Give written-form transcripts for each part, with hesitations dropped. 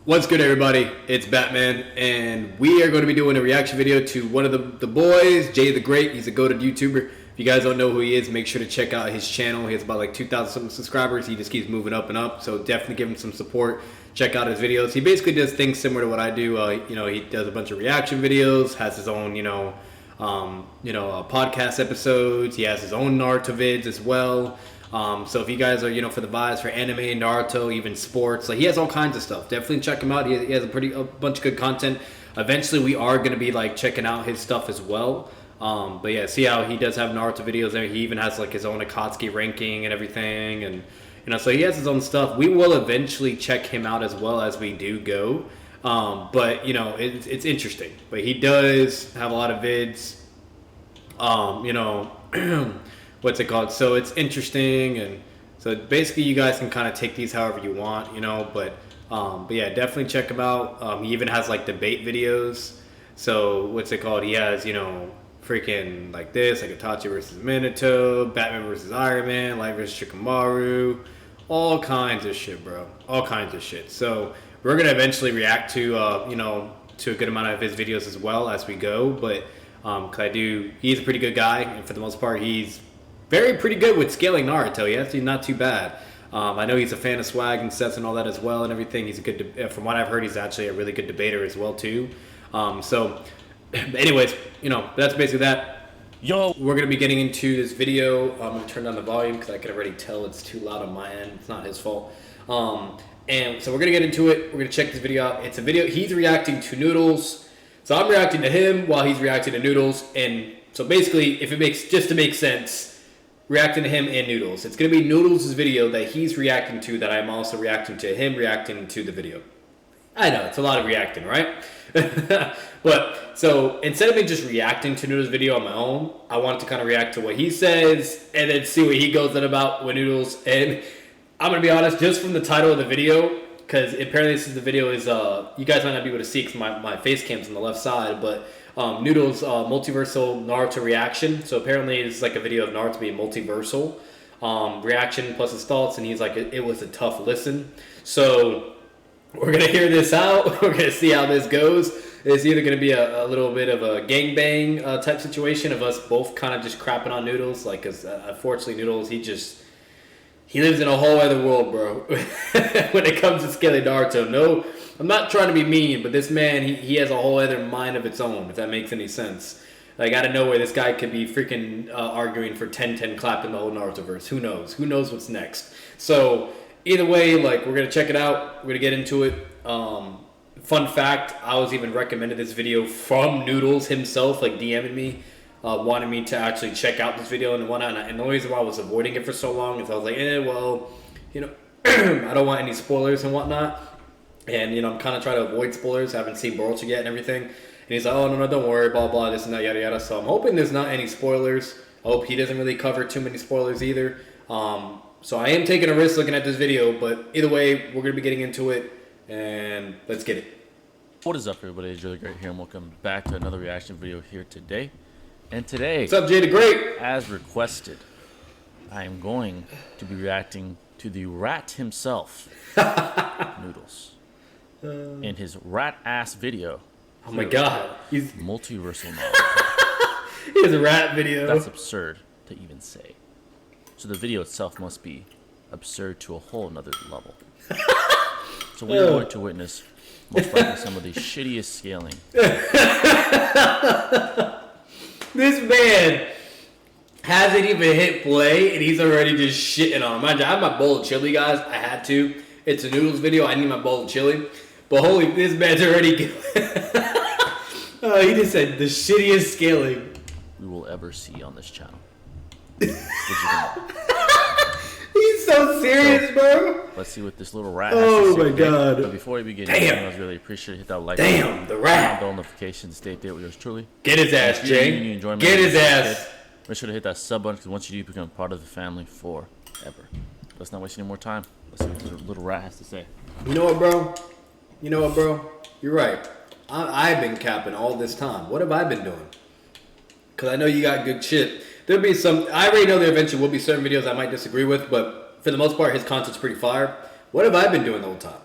What's good, everybody? It's Batman, and we are going to be doing a reaction video to one of the boys, JTheGreat. He's a goated YouTuber. If you guys don't know who he is, make sure to check out his channel. He has about like 2,000 something subscribers. He just keeps moving up and up, so definitely give him some support. Check out his videos. He basically does things similar to what I do. He does a bunch of reaction videos, has his own, podcast episodes. He has his own Naruto vids as well. So if you guys are, for the vibes for anime, Naruto, even sports, like he has all kinds of stuff. Definitely check him out. He has a bunch of good content. Eventually, we are going to be like checking out his stuff as well. But yeah, see how he does have Naruto videos there. He even has like his own Akatsuki ranking and everything, and so he has his own stuff. We will eventually check him out as well as we do go. But it's interesting. But he does have a lot of vids. What's it called? So it's interesting, and so basically you guys can kind of take these however you want, but yeah, definitely check him out. He even has like debate videos. So what's it called? He has freaking like this, like Itachi versus Minato, Batman versus Iron Man, Light versus Shikamaru, all kinds of shit, bro, all kinds of shit. So we're gonna eventually react to to a good amount of his videos as well as we go, but he's a pretty good guy, and for the most part he's pretty good with scaling Naruto. Yeah, he's not too bad. I know he's a fan of swag and sets and all that as well and everything. He's a good, from what I've heard, he's actually a really good debater as well too. Anyways, that's basically that. Yo, we're gonna be getting into this video. I'm gonna turn down the volume because I can already tell it's too loud on my end. It's not his fault. And so we're gonna get into it. We're gonna check this video out. It's a video. He's reacting to Noodles. So I'm reacting to him while he's reacting to Noodles. And so basically, if it makes just to make sense, reacting to him and Noodles. It's going to be Noodles' video that he's reacting to that I'm also reacting to him reacting to the video. I know, it's a lot of reacting, right? But, so, instead of me just reacting to Noodles' video on my own, I wanted to kind of react to what he says and then see what he goes on about with Noodles. And I'm going to be honest, just from the title of the video, because apparently this is the video is, you guys might not be able to see because my face cam's on the left side, but Noodles Multiversal Naruto reaction. So apparently it's like a video of Naruto being multiversal reaction plus his thoughts, and he's like, it was a tough listen. So we're gonna hear this out. We're gonna see how this goes. It's either gonna be a little bit of a gangbang type situation of us both kind of just crapping on Noodles, like, because unfortunately Noodles, he lives in a whole other world, bro. When it comes to scaling Naruto. No, I'm not trying to be mean, but this man, he has a whole other mind of its own, if that makes any sense. Like, out of nowhere, this guy could be freaking arguing for 10-10 clapping the whole Narutoverse. Who knows? Who knows what's next? So, either way, like, we're going to check it out. We're going to get into it. Fun fact, I was even recommended this video from Noodles himself, like, DMing me. Wanted me to actually check out this video and whatnot, and the only reason why I was avoiding it for so long is I was like, I don't want any spoilers and whatnot, and I'm kind of trying to avoid spoilers. I haven't seen Boruto yet and everything, and he's like, oh no, don't worry, blah blah, this and that, yada yada. So I'm hoping there's not any spoilers. I hope he doesn't really cover too many spoilers either. So I am taking a risk looking at this video, but either way, we're gonna be getting into it, and let's get it. What is up, everybody? It's JTheGreat here, and welcome back to another reaction video here today. And today, what's up, JTheGreat? As requested, I am going to be reacting to the rat himself, Noodles, in his rat-ass video. Oh my god. He's Multiversal Naruto. He has a rat video. That's absurd to even say. So the video itself must be absurd to a whole another level. So we're going to witness most likely some of the shittiest scaling. This man hasn't even hit play, and he's already just shitting on him. I had my bowl of chili, guys. I had to. It's a Noodles video. I need my bowl of chili. But holy, this man's already... he just said the shittiest scaling we will ever see on this channel. He's so serious, bro. Let's see what this little rat has to say. Oh my god. But before we begin, I was really appreciate hit that like button. The rat. Bell notification, stay there with yours truly. Get his ass, Jay. Get his ass. Make sure to hit that sub button, because once you do, become part of the family forever. Let's not waste any more time. Let's see what this little rat has to say. You know what, bro? You're right. I've been capping all this time. What have I been doing? Because I know you got good shit. There'll be some... I already know there eventually will be certain videos I might disagree with, but for the most part, his content's pretty fire. What have I been doing the whole time?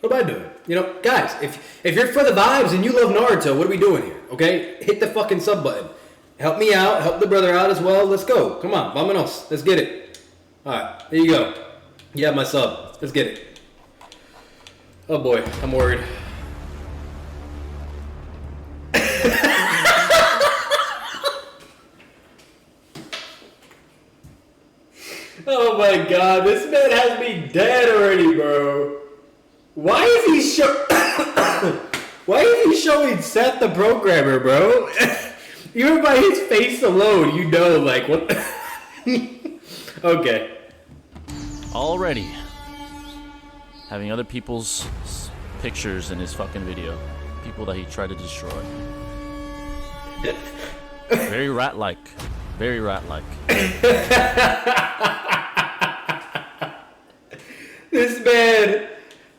What am I doing? You know, guys, if you're for the vibes and you love Naruto, what are we doing here? Okay, hit the fucking sub button. Help me out. Help the brother out as well. Let's go. Come on, vámonos. Let's get it. All right, here you go. You have my sub. Let's get it. Oh boy, I'm worried. Oh my god, this man has me dead already, bro. Why is he showing Seth the programmer, bro? Even by his face alone, you know, like, what? Okay. Already. Having other people's pictures in his fucking video. People that he tried to destroy. Very rat-like. Very rat-like.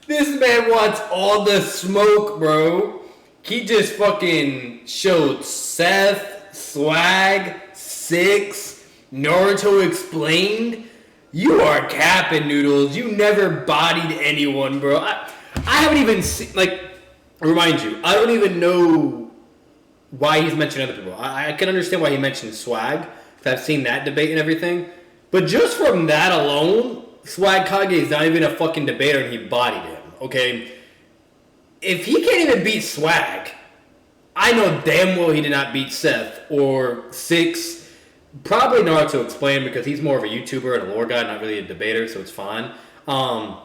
This man wants all the smoke, bro. He just fucking showed Seth, Swag, 6, Naruto Explained. You are capping, Noodles. You never bodied anyone, bro. I haven't even seen, like, remind you, I don't even know why he's mentioning other people. I can understand why he mentioned Swag, because I've seen that debate and everything. But just from that alone, Swag Kage is not even a fucking debater and he bodied him, okay? If he can't even beat Swag, I know damn well he did not beat Seth or 6. Probably Naruto Explained because he's more of a YouTuber and a lore guy, not really a debater, so it's fine. Man,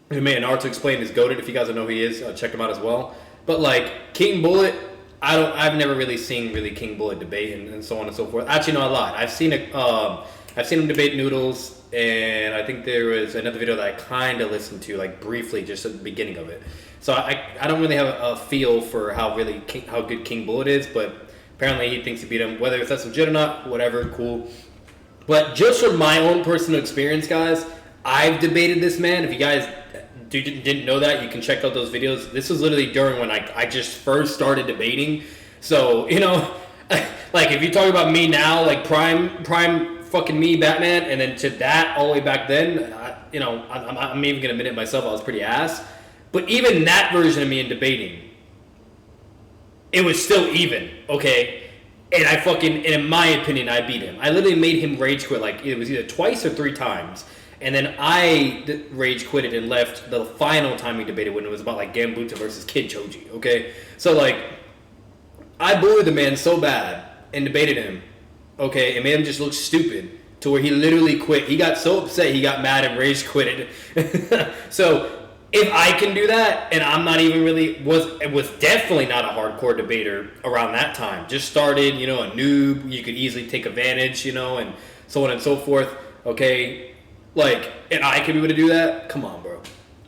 Naruto Explained is goated. If you guys don't know who he is, check him out as well. But like King Bullet, I've never really seen King Bullet debate and so on and so forth. Actually, no, I lied. I've seen him debate Noodles, and I think there was another video that I kind of listened to, like briefly, just at the beginning of it. So I don't really have a feel for how good King Bullet is, but apparently he thinks he beat him. Whether that's legit or not, whatever, cool. But just from my own personal experience, guys, I've debated this man. If you guys didn't know that, you can check out those videos. This was literally during when I just first started debating. So, you know, like if you talk about me now, like prime fucking me, Batman, and then to that all the way back then, I'm even gonna admit it myself, I was pretty ass. But even that version of me in debating, it was still even, okay? And in my opinion, I beat him. I literally made him rage quit, like it was either twice or 3 times. And then I rage quitted and left the final time we debated when it was about like Gambuta versus Kid Choji, okay? So like, I bullied the man so bad and debated him, okay, and made him just look stupid to where he literally quit. He got so upset he got mad and rage quitted. So if I can do that, and I'm not even really, was definitely not a hardcore debater around that time. Just started, you know, a noob, you could easily take advantage, you know, and so on and so forth, okay? Like, and I can be able to do that? Come on, bro.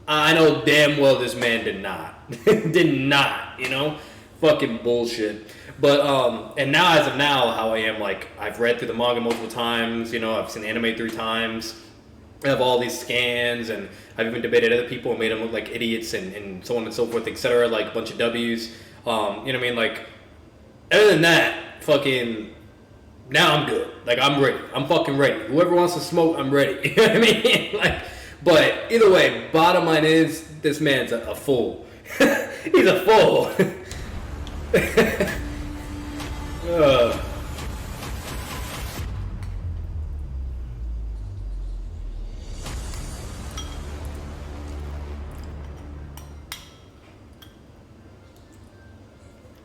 I know damn well this man did not. Did not, you know? Fucking bullshit. But, and now, as of now, how I am, like, I've read through the manga multiple times, you know, I've seen anime 3 times. I have all these scans, and I've even debated other people and made them look like idiots and so on and so forth, etc. Like a bunch of W's. You know what I mean? Like, other than that, fucking, now I'm good. Like, I'm ready. I'm fucking ready. Whoever wants to smoke, I'm ready. You know what I mean? Like, but either way, bottom line is, this man's a fool. He's a fool.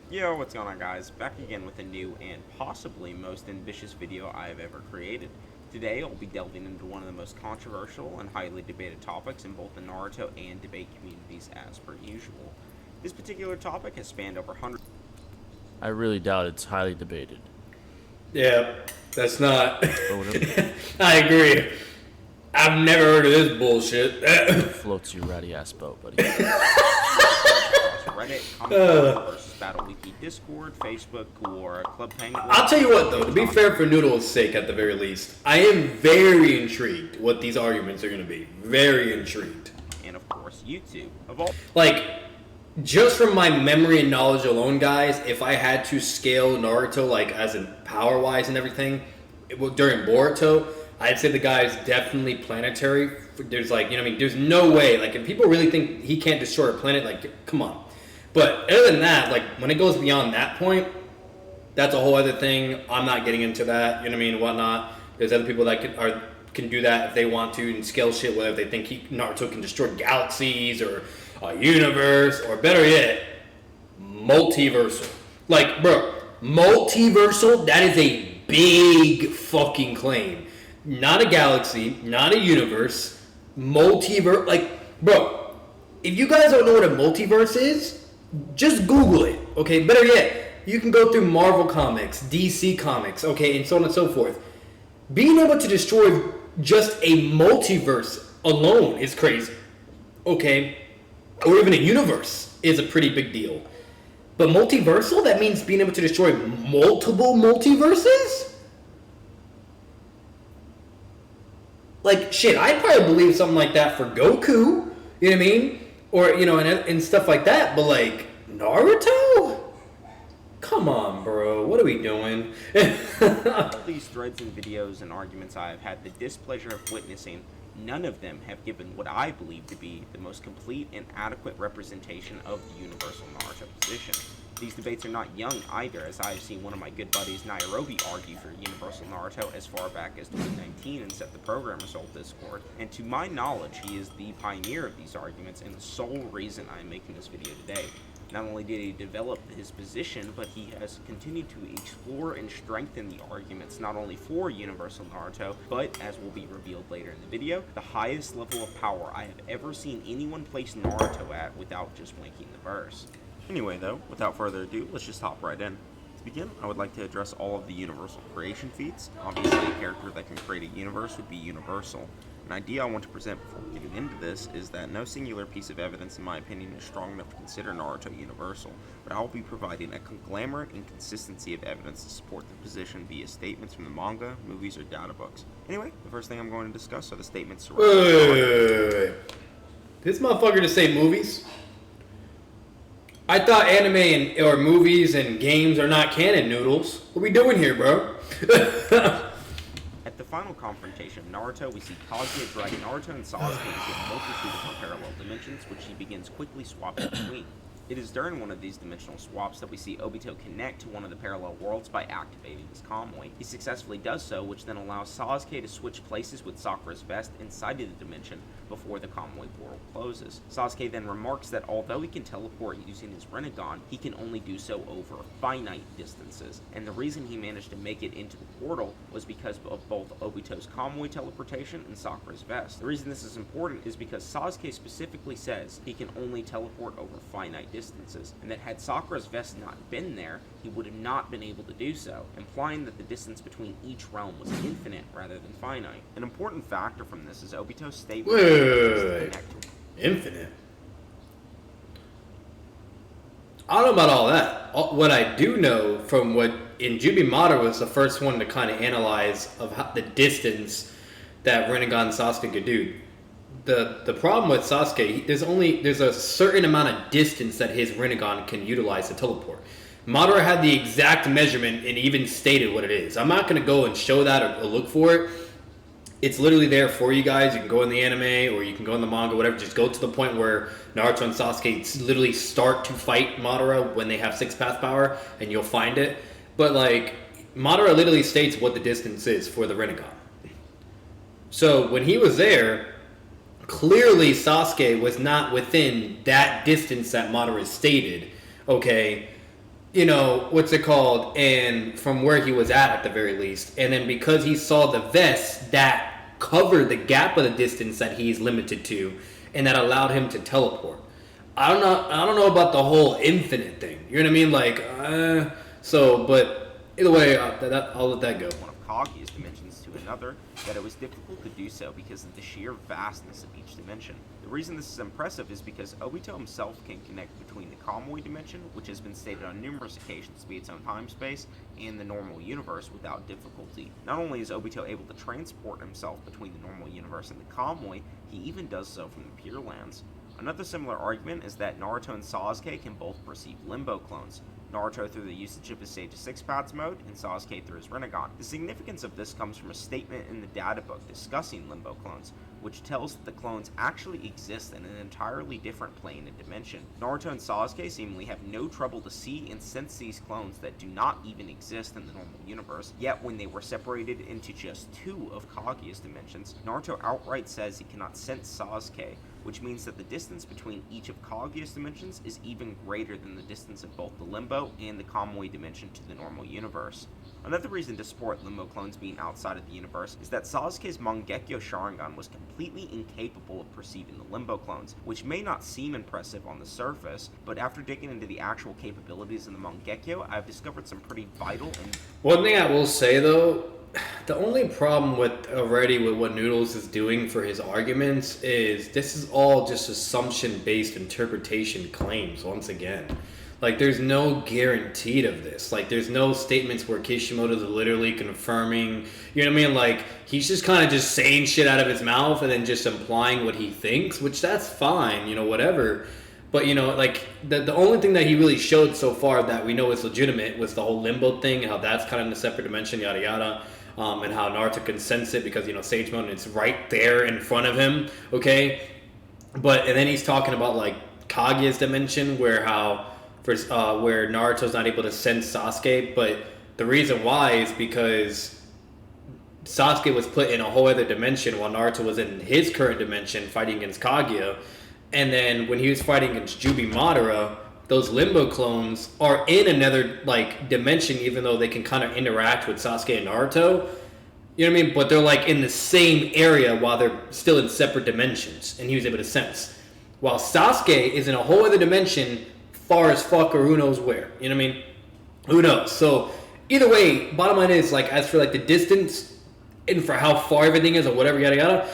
Yo, what's going on, guys? Back again with a new and possibly most ambitious video I have ever created. Today I'll be delving into one of the most controversial and highly debated topics in both the Naruto and debate communities as per usual. This particular topic has spanned over hundreds. I really doubt it's highly debated. Yeah, that's not. I agree. I've never heard of this bullshit. Floats your ratty ass boat, buddy. Reddit, comment versus Battle Wiki, Discord, Facebook, Quora, Club Penguin. I'll tell you what, though, to be fair for Noodles' sake, at the very least, I am very intrigued what these arguments are going to be. Very intrigued. And of course, YouTube. Of all, like, just from my memory and knowledge alone, guys, if I had to scale Naruto, like, as in power-wise and everything, during Boruto, I'd say the guy's definitely planetary. There's like, you know what I mean? There's no way. Like, if people really think he can't destroy a planet, like, come on. But other than that, like, when it goes beyond that point, that's a whole other thing. I'm not getting into that, you know what I mean, whatnot. There's other people that can do that if they want to and scale shit, whether they think Naruto can destroy galaxies or a universe, or better yet, multiversal. Like, bro, multiversal, that is a big fucking claim. Not a galaxy, not a universe, multiverse. Like, bro, if you guys don't know what a multiverse is, just Google it, okay? Better yet, you can go through Marvel Comics, DC Comics, okay, and so on and so forth. Being able to destroy just a multiverse alone is crazy, okay? Or even a universe is a pretty big deal. But multiversal, that means being able to destroy multiple multiverses? Like, shit, I'd probably believe something like that for Goku, you know what I mean? Or, you know, and stuff like that, but like, Naruto? Come on, bro, what are we doing? All these threads and videos and arguments I have had the displeasure of witnessing, none of them have given what I believe to be the most complete and adequate representation of the universal Naruto position. These debates are not young either, as I have seen one of my good buddies Nairobi argue for universal Naruto as far back as 2019 and set the program result Discord. And to my knowledge, he is the pioneer of these arguments and the sole reason I am making this video today. Not only did he develop his position, but he has continued to explore and strengthen the arguments not only for Universal Naruto, but, as will be revealed later in the video, the highest level of power I have ever seen anyone place Naruto at without just blinking the verse. Anyway though, without further ado, let's just hop right in. To begin, I would like to address all of the universal creation feats. Obviously, a character that can create a universe would be universal. An idea I want to present before getting into this is that no singular piece of evidence, in my opinion, is strong enough to consider Naruto universal, but I will be providing a conglomerate and consistency of evidence to support the position via statements from the manga, movies, or data books. Anyway, the first thing I'm going to discuss are the statements surrounding Wait. This motherfucker just say movies? I thought anime or movies and games are not canon, Noodles. What we doing here, bro? At the final confrontation of Naruto, we see Kaguya drag Naruto and Sasuke into a multitude of parallel dimensions, which he begins quickly swapping between. It is during one of these dimensional swaps that we see Obito connect to one of the parallel worlds by activating his Kamui. He successfully does so, which then allows Sasuke to switch places with Sakura's vest inside of the dimension before the Kamui portal closes. Sasuke then remarks that although he can teleport using his Rinnegan, he can only do so over finite distances, and the reason he managed to make it into the portal was because of both Obito's Kamui teleportation and Sakura's vest. The reason this is important is because Sasuke specifically says he can only teleport over finite distances, and that had Sakura's vest not been there, he would have not been able to do so, implying that the distance between each realm was infinite rather than finite. An important factor from this is Obito's statement. Wait. Infinite? I don't know about all that. What I do know from what Madara was the first one to kind of analyze of how, the distance that Rinnegan Sasuke could do. The problem with Sasuke, there's a certain amount of distance that his Rinnegan can utilize to teleport. Madara had the exact measurement and even stated what it is. I'm not going to go and show that or look for it. It's literally there for you guys. You can go in the anime or you can go in the manga, whatever. Just go to the point where Naruto and Sasuke literally start to fight Madara when they have 6-path power, and you'll find it. But like, Madara literally states what the distance is for the Rinnegan. So when he was there, clearly Sasuke was not within that distance that Madara stated, okay? You know, what's it called? And from where he was at the very least. And then because he saw the vest, that covered the gap of the distance that he's limited to, and that allowed him to teleport. I don't know about the whole infinite thing. You know what I mean? Like, but either way, I'll let that go. One of Kaguya's dimensions to another, that it was difficult to do so because of the sheer vastness of each dimension. The reason this is impressive is because Obito himself can connect between the Kamui dimension, which has been stated on numerous occasions to be its own time space, and the normal universe without difficulty. Not only is Obito able to transport himself between the normal universe and the Kamui, he even does so from the Pure Lands. Another similar argument is that Naruto and Sasuke can both perceive limbo clones. Naruto through the usage of his Sage 6 Paths mode, and Sasuke through his Rinnegan. The significance of this comes from a statement in the data book discussing limbo clones, which tells that the clones actually exist in an entirely different plane and dimension. Naruto and Sasuke seemingly have no trouble to see and sense these clones that do not even exist in the normal universe, yet when they were separated into just 2 of Kaguya's dimensions, Naruto outright says he cannot sense Sasuke, which means that the distance between each of Kaguya's dimensions is even greater than the distance of both the Limbo and the Kamui dimension to the normal universe. Another reason to support Limbo clones being outside of the universe is that Sasuke's Mangekyo Sharingan was completely incapable of perceiving the Limbo clones, which may not seem impressive on the surface, but after digging into the actual capabilities of the Mangekyo, I've discovered some pretty vital and... One thing I will say though, the only problem with what Noodles is doing for his arguments is this is all just assumption-based interpretation claims once again. Like, there's no guarantee of this. Like, there's no statements where Kishimoto's literally confirming, you know what I mean? Like, he's just kind of just saying shit out of his mouth and then just implying what he thinks, which that's fine, you know, whatever. But, you know, like, the only thing that he really showed so far that we know is legitimate was the whole limbo thing, how that's kind of in a separate dimension, yada yada. And how Naruto can sense it because, you know, Sage Mode, it's right there in front of him, okay? And then he's talking about, like, Kaguya's dimension, where Naruto's not able to sense Sasuke, but the reason why is because Sasuke was put in a whole other dimension while Naruto was in his current dimension fighting against Kaguya, and then when he was fighting against Jubi Madara, those Limbo clones are in another, like, dimension, even though they can kind of interact with Sasuke and Naruto. You know what I mean? But they're, like, in the same area while they're still in separate dimensions, and he was able to sense. While Sasuke is in a whole other dimension, far as fuck, or who knows where. You know what I mean? Who knows? So, either way, bottom line is, like, as for, like, the distance and for how far everything is or whatever, yada yada,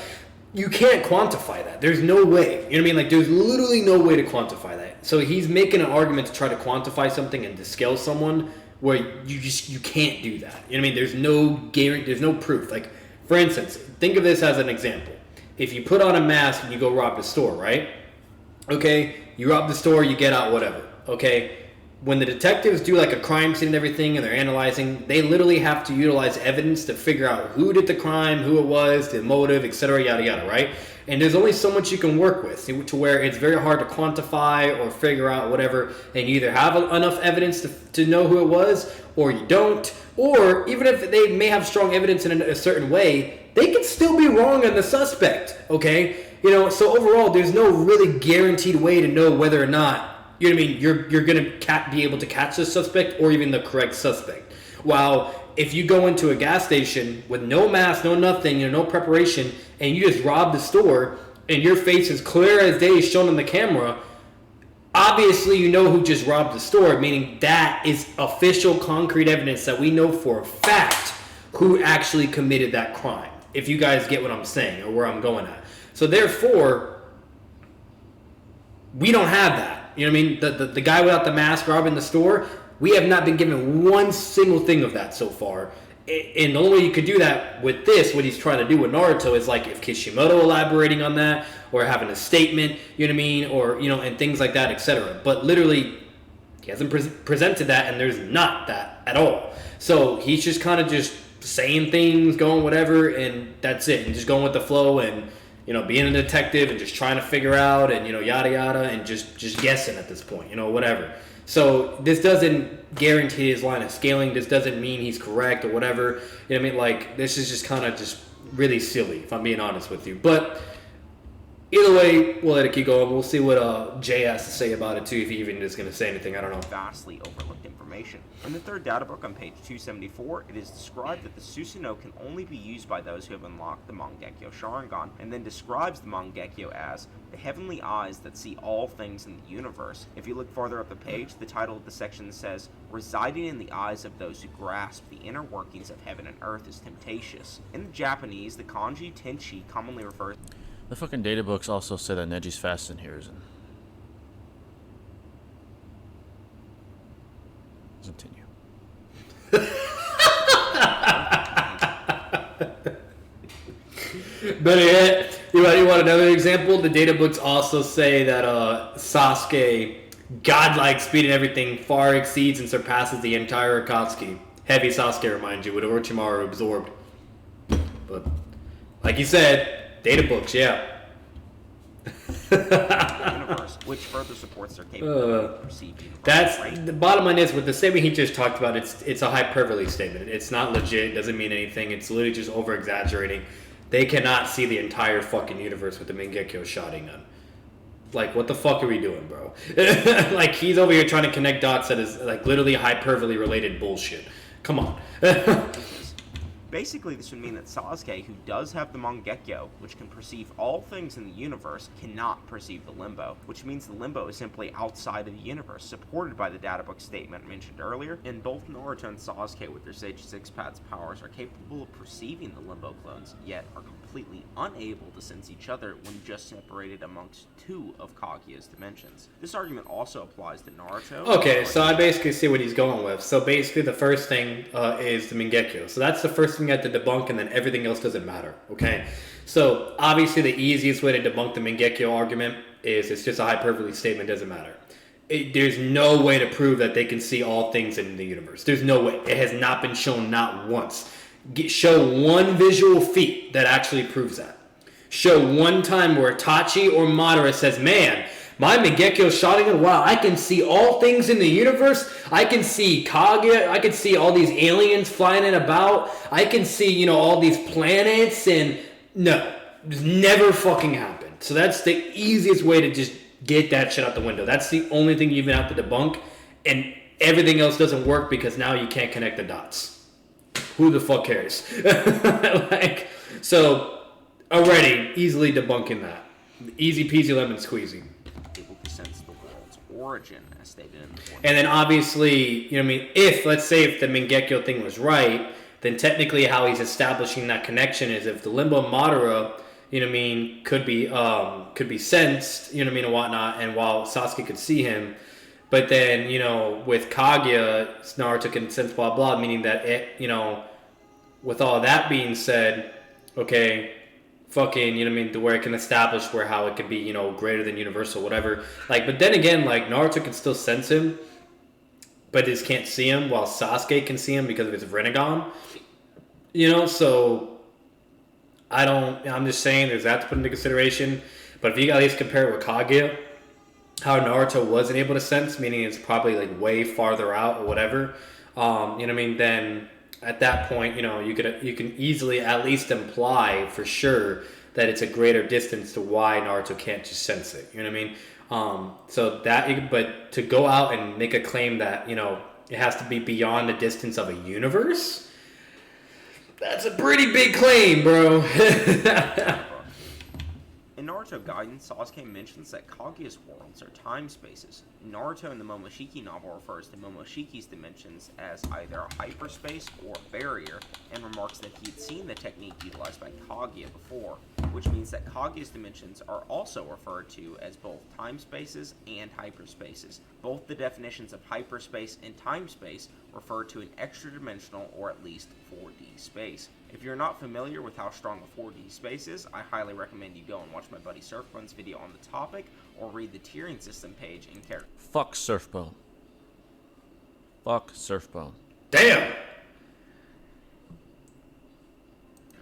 you can't quantify that. There's no way. You know what I mean? Like, there's literally no way to quantify that. So he's making an argument to try to quantify something and to scale someone where you can't do that. You know what I mean? There's no guarantee, there's no proof. Like, for instance, think of this as an example. If you put on a mask and you go rob the store, right? Okay, you rob the store, you get out, whatever. Okay, when the detectives do like a crime scene and everything and they're analyzing, they literally have to utilize evidence to figure out who did the crime, who it was, the motive, etc., yada yada, right? And there's only so much you can work with to where it's very hard to quantify or figure out whatever, and you either have enough evidence to know who it was or you don't, or even if they may have strong evidence in a certain way, they can still be wrong on the suspect, okay? You know, so overall, there's no really guaranteed way to know whether or not, you know what I mean, you're going to be able to catch the suspect or even the correct suspect. While if you go into a gas station with no mask, no nothing, you know, no preparation, and you just rob the store and your face is clear as day shown on the camera, obviously you know who just robbed the store, meaning that is official concrete evidence that we know for a fact who actually committed that crime. If you guys get what I'm saying or where I'm going at. So therefore, we don't have that. You know what I mean? The guy without the mask robbing the store, we have not been given one single thing of that so far. And the only way you could do that with this, what he's trying to do with Naruto, is like if Kishimoto elaborating on that, or having a statement, you know what I mean, or, you know, and things like that, etc. But literally, he hasn't presented that, and there's not that at all. So he's just kind of just saying things, going whatever, and that's it, and just going with the flow, and, you know, being a detective and just trying to figure out, and, you know, yada yada, and just guessing at this point, you know, whatever. So this doesn't guarantee his line of scaling. This doesn't mean he's correct or whatever. You know what I mean? Like, this is just kind of just really silly, if I'm being honest with you. But either way, we'll let it keep going. We'll see what Jay has to say about it too, if he even is going to say anything. I don't know. Vastly overlooked information. In the third data book on page 274, it is described that the Susanoo can only be used by those who have unlocked the Mangekyo Sharingan, and then describes the Mangekyo as the heavenly eyes that see all things in the universe. If you look farther up the page, the title of the section says, residing in the eyes of those who grasp the inner workings of heaven and earth is temptatious. In the Japanese, the kanji tenchi commonly refers... The fucking data books also say that Neji's fast in here, isn't? Continue. Better yet, want another example? The data books also say that Sasuke, godlike speed and everything, far exceeds and surpasses the entire Akatsuki. Heavy Sasuke, remind you, with Orochimaru absorbed. But, like you said, data books, yeah. Universe, which further supports their capability to perceive universe. That's right? the bottom line is with the statement he just talked about. It's a hyperbole statement. It's not legit. It doesn't mean anything. It's literally just over exaggerating. They cannot see the entire fucking universe with the Mangekyo Sharingan. Like, what the fuck are we doing, bro? Like, he's over here trying to connect dots that is like literally hyperbole related bullshit. Come on. Basically, this would mean that Sasuke, who does have the Mangekyo, which can perceive all things in the universe, cannot perceive the Limbo, which means the Limbo is simply outside of the universe, supported by the databook statement mentioned earlier, and both Naruto and Sasuke with their Sage 6 Paths powers are capable of perceiving the Limbo clones, yet are completely unable to sense each other when just separated amongst two of Kaguya's dimensions. This argument also applies to Naruto. Okay, so I basically see what he's going with. So basically the first thing is the Mangekyo. So that's the first thing you have to debunk, and then everything else doesn't matter, okay? So obviously the easiest way to debunk the Mangekyo argument is it's just a hyperbole statement, doesn't matter. There's no way to prove that they can see all things in the universe. There's no way. It has not been shown, not once. Show one visual feat that actually proves that. Show one time where Itachi or Madara says, man, my Mangekyo Sharingan, wow, I can see all things in the universe. I can see Kaguya. I can see all these aliens flying in about. I can see, all these planets. And no, it's never fucking happened. So that's the easiest way to just get that shit out the window. That's the only thing you even have to debunk. And everything else doesn't work because now you can't connect the dots. Who the fuck cares? So already easily debunking that. Easy peasy lemon squeezy. Able to sense the world's origin, as stated in the And then obviously, if, let's say if the Mangekyo thing was right, then technically how he's establishing that connection is if the Limbo Madara, could be sensed, and whatnot, and while Sasuke could see him, but then, with Kaguya, Naruto can sense blah blah, meaning that with all that being said, okay, fucking, to where it can establish where how it could be, greater than universal, whatever. But then again, Naruto can still sense him, but just can't see him, while Sasuke can see him because of his Rinnegan. So I'm just saying there's that to put into consideration. But if you at least compare it with Kaguya, how Naruto wasn't able to sense, meaning it's probably way farther out or whatever, then at that point, you can easily at least imply for sure that it's a greater distance to why Naruto can't just sense it. You know what I mean? So that, but to go out and make a claim that it has to be beyond the distance of a universe, that's a pretty big claim, bro. In Naruto Gaiden, Sasuke mentions that Kaguya's worlds are time spaces. Naruto in the Momoshiki novel refers to Momoshiki's dimensions as either a hyperspace or a barrier, and remarks that he had seen the technique utilized by Kaguya before, which means that Kaguya's dimensions are also referred to as both time spaces and hyperspaces. Both the definitions of hyperspace and time space refer to an extra-dimensional or at least 4D space. If you're not familiar with how strong a 4D space is, I highly recommend you go and watch my buddy Surfbone's video on the topic, or read the tiering system page in character. Fuck Surfbone. Fuck Surfbone. Damn.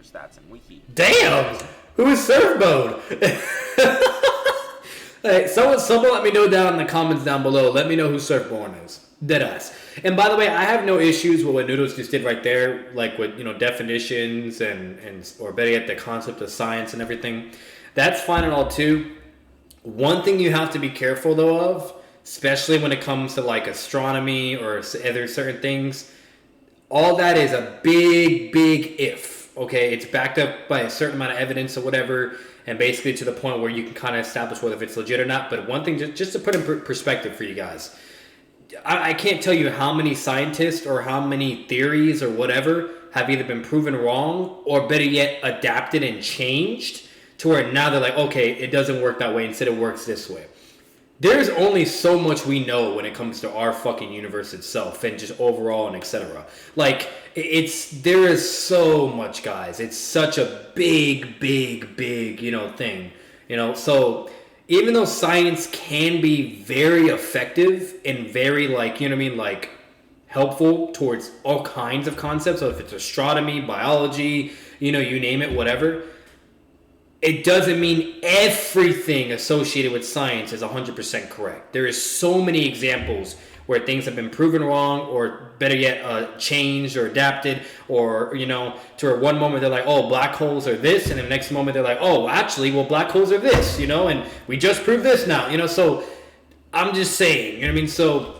Stats and wiki. Damn. Who is Surfbone? Hey, someone let me know down in the comments down below. Let me know who Surfbone is. Deadass. And by the way, I have no issues with what Noodles just did right there, with definitions and or better yet the concept of science and everything. That's fine and all too. One thing you have to be careful though of, especially when it comes to astronomy or other certain things, all that is a big if. Okay, it's backed up by a certain amount of evidence or whatever, and basically to the point where you can kind of establish whether it's legit or not. But one thing, just to put in perspective for you guys. I can't tell you how many scientists or how many theories or whatever have either been proven wrong or better yet adapted and changed to where now they're like, okay, it doesn't work that way. Instead it works this way. there's only so much we know when it comes to our fucking universe itself and just overall and etc. Like there is so much, guys. It's such a big, thing. So even though science can be very effective and very like helpful towards all kinds of concepts, so if it's astronomy, biology, you name it, whatever, it doesn't mean everything associated with science is 100% correct. There is so many examples where things have been proven wrong, or better yet, changed or adapted, or, to where one moment they're like, oh, black holes are this, and the next moment they're like, oh, actually, well, black holes are this, and we just proved this now, so I'm just saying, so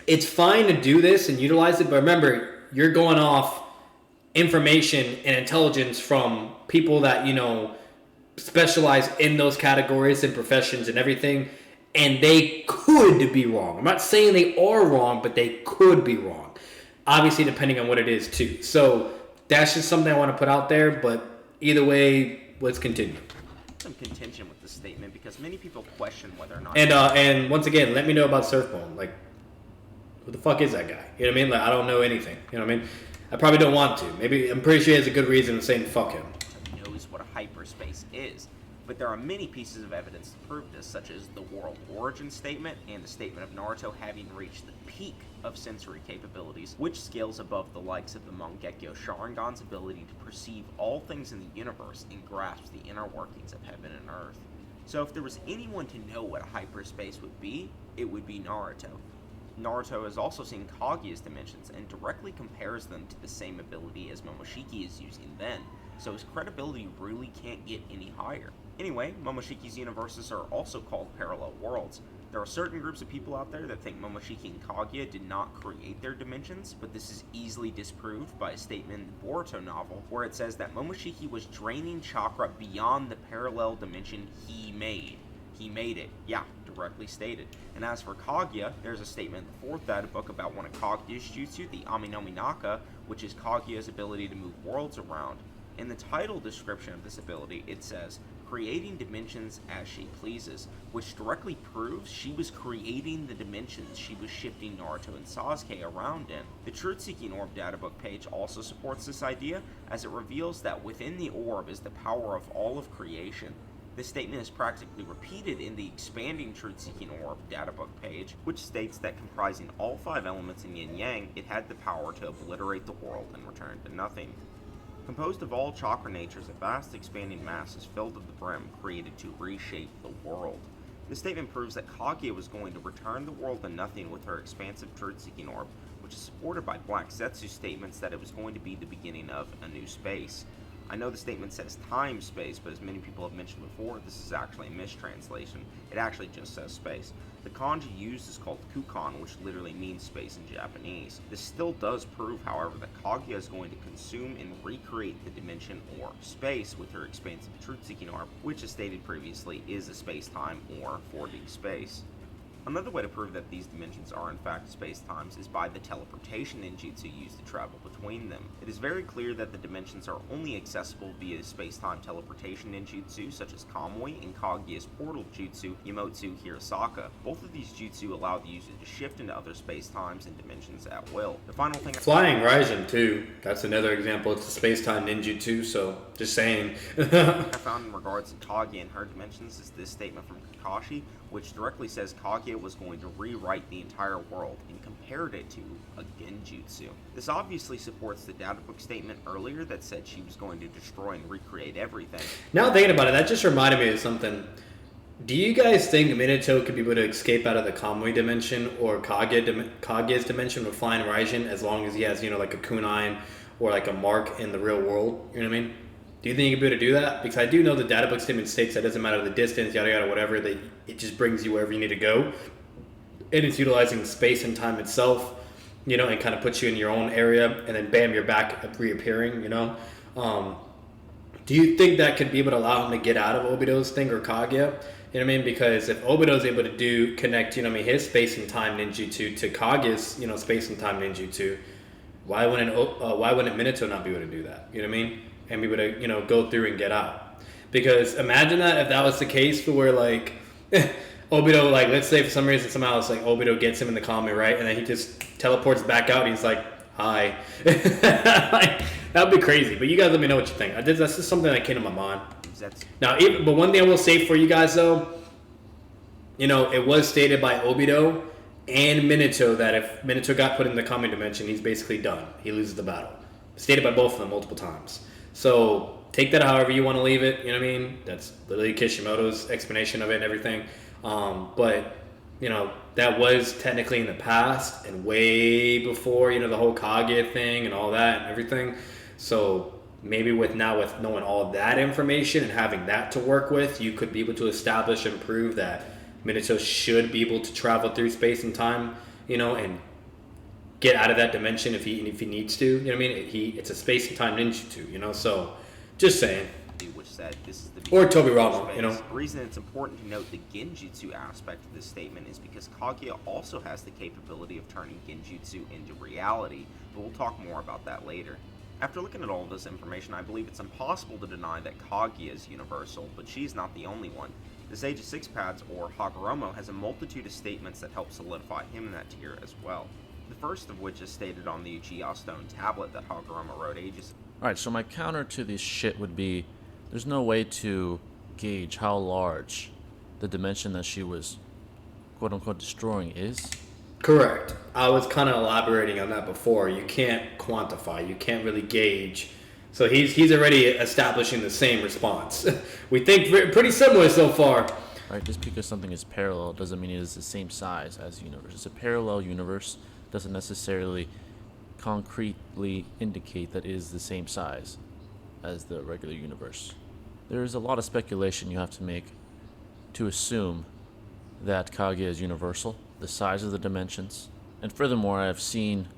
it's fine to do this and utilize it, but remember, you're going off information and intelligence from people that, specialize in those categories and professions and everything, and they could be wrong. I'm not saying they are wrong, but they could be wrong. Obviously, depending on what it is, too. So that's just something I want to put out there, but either way, let's continue. Some contention with this statement because many people question whether or not... And once again, let me know about Surfbone. Like, who the fuck is that guy? You know what I mean? Like, I don't know anything. You know what I mean? I probably don't want to. Maybe, I'm pretty sure he has a good reason of saying fuck him. Knows what a hyperspace is, but there are many pieces of evidence to prove this, such as the world origin statement and the statement of Naruto having reached the peak of sensory capabilities, which scales above the likes of the Mangekyo Sharingan's ability to perceive all things in the universe and grasp the inner workings of heaven and earth. So if there was anyone to know what a hyperspace would be, it would be Naruto. Naruto has also seen Kaguya's dimensions and directly compares them to the same ability as Momoshiki is using then, so his credibility really can't get any higher. Anyway, Momoshiki's universes are also called parallel worlds. There are certain groups of people out there that think Momoshiki and Kaguya did not create their dimensions, but this is easily disproved by a statement in the Boruto novel, where it says that Momoshiki was draining chakra beyond the parallel dimension he made. He made it. Yeah, directly stated. And as for Kaguya, there's a statement in the fourth data book about one of Kaguya's jutsu, the Aminominaka, which is Kaguya's ability to move worlds around. In the title description of this ability, it says, creating dimensions as she pleases, which directly proves she was creating the dimensions she was shifting Naruto and Sasuke around in. The Truth-Seeking Orb databook page also supports this idea, as it reveals that within the orb is the power of all of creation. This statement is practically repeated in the Expanding Truth-Seeking Orb databook page, which states that comprising all 5 elements in yin-yang, it had the power to obliterate the world and return to nothing. Composed of all chakra natures, a vast expanding mass is filled to the brim, created to reshape the world. This statement proves that Kaguya was going to return the world to nothing with her expansive truth-seeking orb, which is supported by Black Zetsu's statements that it was going to be the beginning of a new space. I know the statement says time space, but as many people have mentioned before, this is actually a mistranslation. It actually just says space. The kanji used is called kukan, which literally means space in Japanese. This still does prove, however, that Kaguya is going to consume and recreate the dimension or space with her expansive truth-seeking orb, which as stated previously is a space-time or 4D space. Another way to prove that these dimensions are in fact space-times is by the teleportation ninjutsu used to travel between them. It is very clear that the dimensions are only accessible via space-time teleportation ninjutsu such as Kamui and Kaguya's portal jutsu Yamotsu Hirasaka. Both of these jutsu allow the user to shift into other space-times and dimensions at will. The final thing... Flying Raijin too, that's another example. It's a space-time ninjutsu, so just saying. I found in regards to Kaguya and her dimensions is this statement from Kakashi, which directly says Kaguya was going to rewrite the entire world and compared it to a genjutsu. This obviously supports the databook statement earlier that said she was going to destroy and recreate everything. Now thinking about it, that just reminded me of something. Do you guys think Minato could be able to escape out of the Kamui dimension or Kaguya's dimension with Flying Raijin as long as he has, like a kunai or like a mark in the real world? You know what I mean? Do you think you can be able to do that? Because I do know the databook statement states that it doesn't matter the distance, yada yada, whatever, that it just brings you wherever you need to go. And it's utilizing space and time itself, and kind of puts you in your own area, and then bam, you're back reappearing, Do you think that could be able to allow him to get out of Obito's thing or Kaguya? You know what I mean? Because if Obito's able to connect, his space and time ninjutsu to Kaguya's, space and time ninjutsu, why wouldn't Minato not be able to do that? You know what I mean? And be able to, go through and get out. Because imagine that if that was the case for where, Obito, like, let's say for some reason somehow it's like Obito gets him in the comic, right? And then he just teleports back out and he's like, hi. Like, that would be crazy. But you guys let me know what you think. That's just something that came to my mind. Now, but one thing I will say for you guys, though, you know, it was stated by Obito and Minato that if Minato got put in the comic dimension, he's basically done. He loses the battle. Stated by both of them multiple times. So take that however you want to leave it. You know what I mean? That's literally Kishimoto's explanation of it and everything. But, you know, that was technically in the past and way before, you know, the whole Kage thing and all that and everything. So maybe with knowing all that information and having that to work with, you could be able to establish and prove that Minato should be able to travel through space and time, you know, and get out of that dimension if he needs to. You know what I mean? It's a space and time ninjutsu, you know. So just saying. Which said this is the or Toby Rama, you know. The reason it's important to note the genjutsu aspect of this statement is because Kaguya also has the capability of turning genjutsu into reality, but we'll talk more about that later. After looking at all of this information, I believe it's impossible to deny that Kaguya is universal, but she's not the only one. The Sage of Six Paths, or Hagoromo, has a multitude of statements that help solidify him in that tier as well. The first of which is stated on the Uchiha Stone tablet that Hagoromo wrote ages ago. Alright, so my counter to this shit would be, there's no way to gauge how large the dimension that she was quote-unquote destroying is. Correct. I was kind of elaborating on that before. You can't quantify. You can't really gauge. So he's already establishing the same response. We think pretty similar so far. Right, just because something is parallel doesn't mean it is the same size as the universe. It's a parallel universe doesn't necessarily concretely indicate that it is the same size as the regular universe. There is a lot of speculation you have to make to assume that Kaguya is universal, the size of the dimensions. And furthermore, I've seen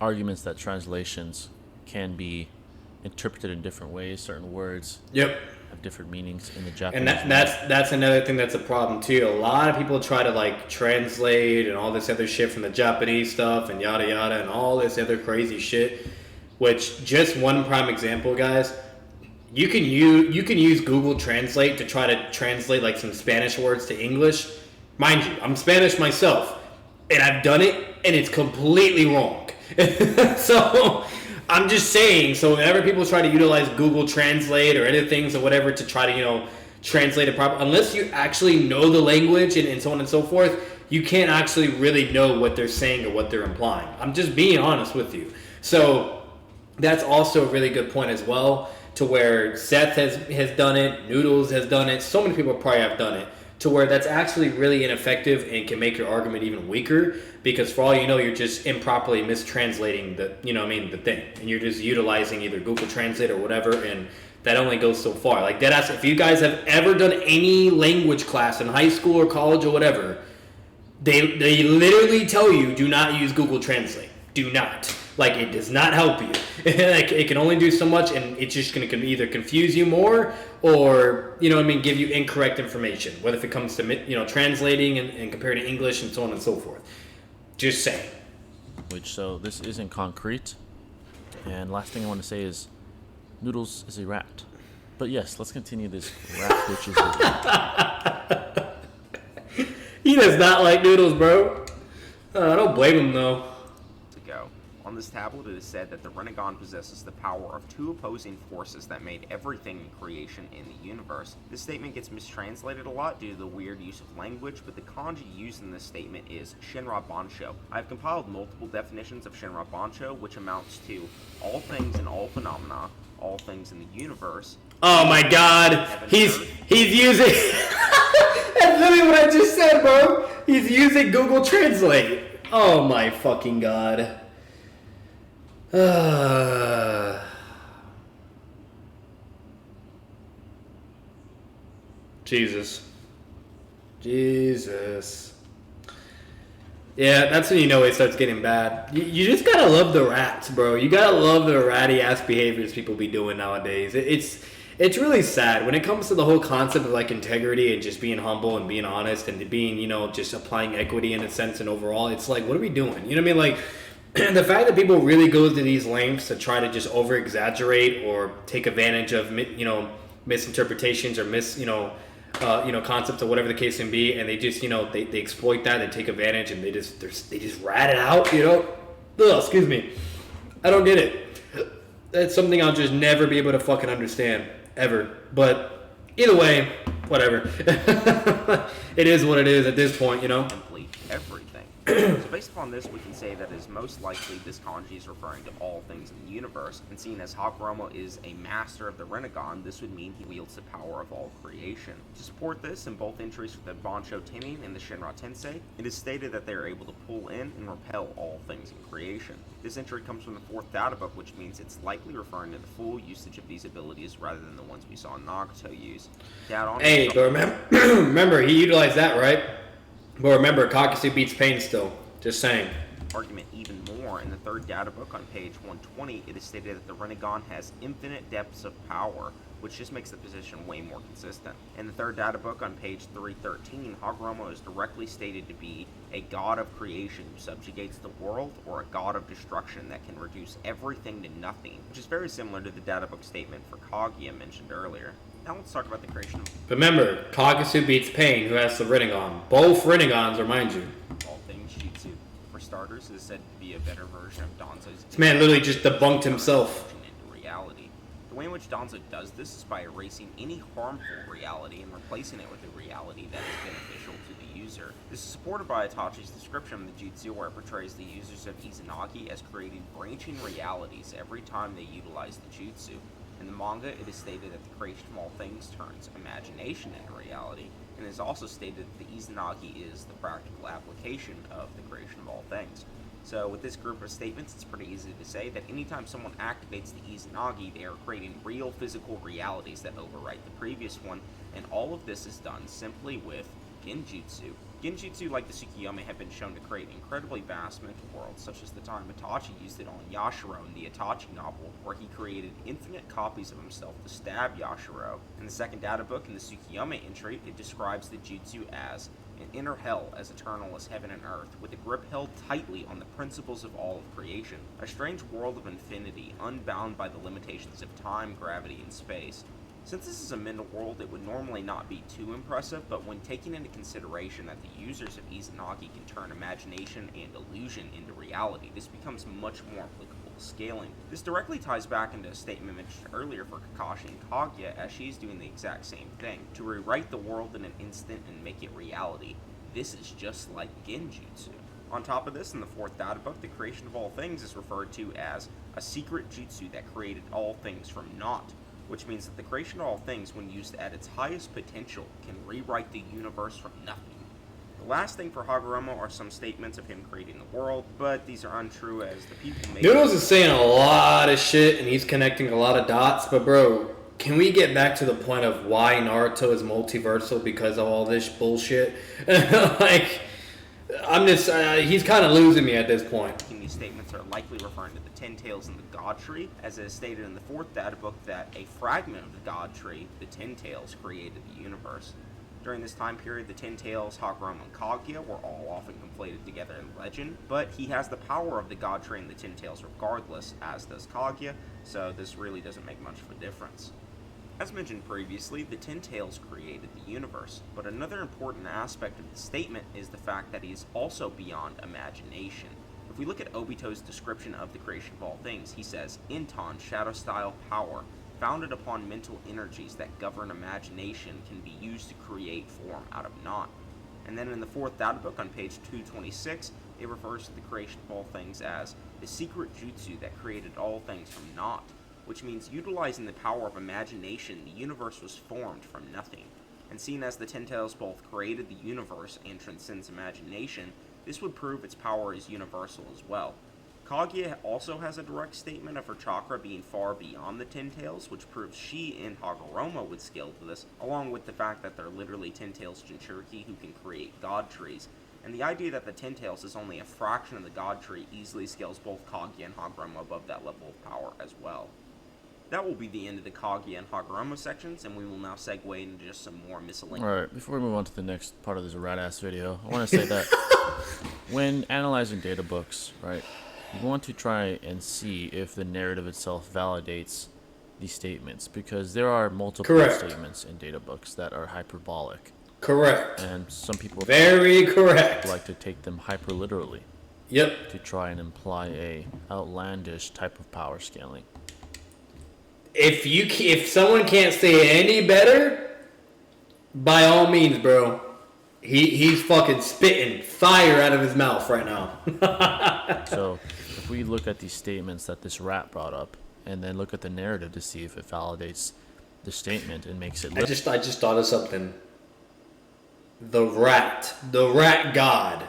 arguments that translations can be interpreted in different ways. Certain words have different meanings in the Japanese. And that's another thing that's a problem too. A lot of people try to like translate and all this other shit from the Japanese stuff and yada yada and all this other crazy shit. Which, just one prime example, guys. You can use Google Translate to try to translate like some Spanish words to English. Mind you, I'm Spanish myself, and I've done it, and it's completely wrong. So I'm just saying. So whenever people try to utilize Google Translate or other things or whatever to try to, you know, translate it properly, unless you actually know the language and so on and so forth, you can't actually really know what they're saying or what they're implying. I'm just being honest with you. So that's also a really good point as well, to where Seth has done it, Noodles has done it, so many people probably have done it, to where that's actually really ineffective and can make your argument even weaker, because for all you know, you're just improperly mistranslating the thing, and you're just utilizing either Google Translate or whatever, and that only goes so far. Like, deadass, if you guys have ever done any language class in high school or college or whatever, they literally tell you, do not use Google Translate. Do not. Like, it does not help you. Like, it can only do so much, and it's just going to either confuse you more or, you know what I mean, give you incorrect information, whether if it comes to, you know, translating and compared to English and so on and so forth. Just saying. So this isn't concrete. And last thing I want to say is Noodles is a rat. But yes, let's continue this rat bitches. He does not like Noodles, bro. I don't blame him, though. On this tablet, it is said that the Renegon possesses the power of two opposing forces that made everything in creation in the universe. This statement gets mistranslated a lot due to the weird use of language, but the kanji used in this statement is Shinra Bansho. I have compiled multiple definitions of Shinra Bansho, which amounts to all things and all phenomena, all things in the universe. Oh my god, he's using... That's literally what I just said, bro. He's using Google Translate. Oh my fucking god. Jesus. Yeah, that's when you know it starts getting bad. You just gotta love the rats, bro. You gotta love the ratty ass behaviors people be doing nowadays. It's really sad when it comes to the whole concept of like integrity and just being humble and being honest and being, you know, just applying equity in a sense and overall. It's like, what are we doing? You know what I mean? Like, the fact that people really go to these lengths to try to just over exaggerate or take advantage of, you know, misinterpretations or concepts or whatever the case may be, and they just, they exploit that, they take advantage, and they just rat it out, Ugh, excuse me. I don't get it. That's something I'll just never be able to fucking understand, ever. But either way, whatever. It is what it is at this point, Complete everything. So based upon this, we can say that it is most likely this kanji is referring to all things in the universe, and seeing as Hagoromo is a master of the Rinnegan, this would mean he wields the power of all creation. To support this, in both entries for the Bansho Tennin and the Shinra Tensei, it is stated that they are able to pull in and repel all things in creation. This entry comes from the 4th data book, which means it's likely referring to the full usage of these abilities rather than the ones we saw Nagato use. Hey, but remember, he utilized that, right? But remember, Kakasu beats pain still. Just saying. Argument even more. In the 3rd data book on page 120, it is stated that the Rinnegan has infinite depths of power, which just makes the position way more consistent. In the 3rd data book on page 313, Hagoromo is directly stated to be a god of creation who subjugates the world, or a god of destruction that can reduce everything to nothing, which is very similar to the data book statement for Kaguya mentioned earlier. Now let's talk about the creation of... Remember, Kakasu beats Pain, who has the Rinnegan. Both Rinnegans, remind you. All things jutsu. For starters, it is said to be a better version of Danzo's... This man literally just debunked himself. ...into reality. The way in which Danzo does this is by erasing any harmful reality and replacing it with a reality that is beneficial to the user. This is supported by Itachi's description of the jutsu, where it portrays the users of Izanagi as creating branching realities every time they utilize the jutsu. In the manga, it is stated that the creation of all things turns imagination into reality, and it is also stated that the Izanagi is the practical application of the creation of all things. So with this group of statements, it's pretty easy to say that anytime someone activates the Izanagi, they are creating real physical realities that overwrite the previous one, and all of this is done simply with Genjutsu. Genjutsu, like the Tsukiyomi, have been shown to create incredibly vast mental worlds, such as the time Itachi used it on Yashiro in the Itachi novel, where he created infinite copies of himself to stab Yashiro. In the 2nd data book, in the Tsukiyomi entry, it describes the jutsu as an inner hell as eternal as heaven and earth, with a grip held tightly on the principles of all of creation. A strange world of infinity, unbound by the limitations of time, gravity, and space. Since this is a mental world, it would normally not be too impressive, but when taking into consideration that the users of Izanagi can turn imagination and illusion into reality, this becomes much more applicable to scaling. This directly ties back into a statement mentioned earlier for Kakashi and Kaguya, as she's doing the exact same thing, to rewrite the world in an instant and make it reality. This is just like Genjutsu. On top of this, in the 4th data book, the creation of all things is referred to as a secret jutsu that created all things from naught, which means that the creation of all things, when used at its highest potential, can rewrite the universe from nothing. The last thing for Hagoromo are some statements of him creating the world, but these are untrue as the people make... Noodles is saying a lot of shit, and he's connecting a lot of dots, but bro, can we get back to the point of why Naruto is multiversal because of all this bullshit? Like, I'm just... he's kind of losing me at this point. These statements are likely referring to the Ten Tails and the God Tree, as it is stated in the 4th data book that a fragment of the God Tree, the Ten Tails, created the universe. During this time period, the Ten Tails, Hagoromo, and Kaguya were all often conflated together in legend, but he has the power of the God Tree and the Ten Tails regardless, as does Kaguya, so this really doesn't make much of a difference. As mentioned previously, the Ten Tails created the universe, but another important aspect of the statement is the fact that he is also beyond imagination. If we look at Obito's description of the creation of all things, he says, Inton, shadow-style power, founded upon mental energies that govern imagination, can be used to create form out of naught. And then in the 4th data book on page 226, it refers to the creation of all things as the secret jutsu that created all things from naught, which means utilizing the power of imagination, the universe was formed from nothing. And seeing as the Ten Tails both created the universe and transcends imagination, this would prove its power is universal as well. Kaguya also has a direct statement of her chakra being far beyond the Ten Tails, which proves she and Hagoromo would scale to this, along with the fact that they're literally Ten Tails Jinchuriki who can create God Trees. And the idea that the Ten Tails is only a fraction of the God Tree easily scales both Kaguya and Hagoromo above that level of power as well. That will be the end of the Kaguya and Hagoromo sections, and we will now segue into just some more miscellaneous... Alright, before we move on to the next part of this rat-ass video, I want to say that when analyzing data books, right, you want to try and see if the narrative itself validates these statements, because there are multiple Correct. statements in data books that are hyperbolic, Correct. and some people Very correct. like to take them hyperliterally Yep. to try and imply a outlandish type of power scaling. If someone can't say it any better, by all means, bro. He's fucking spitting fire out of his mouth right now. So if we look at these statements that this rat brought up, and then look at the narrative to see if it validates the statement and makes it I just thought of something. The rat god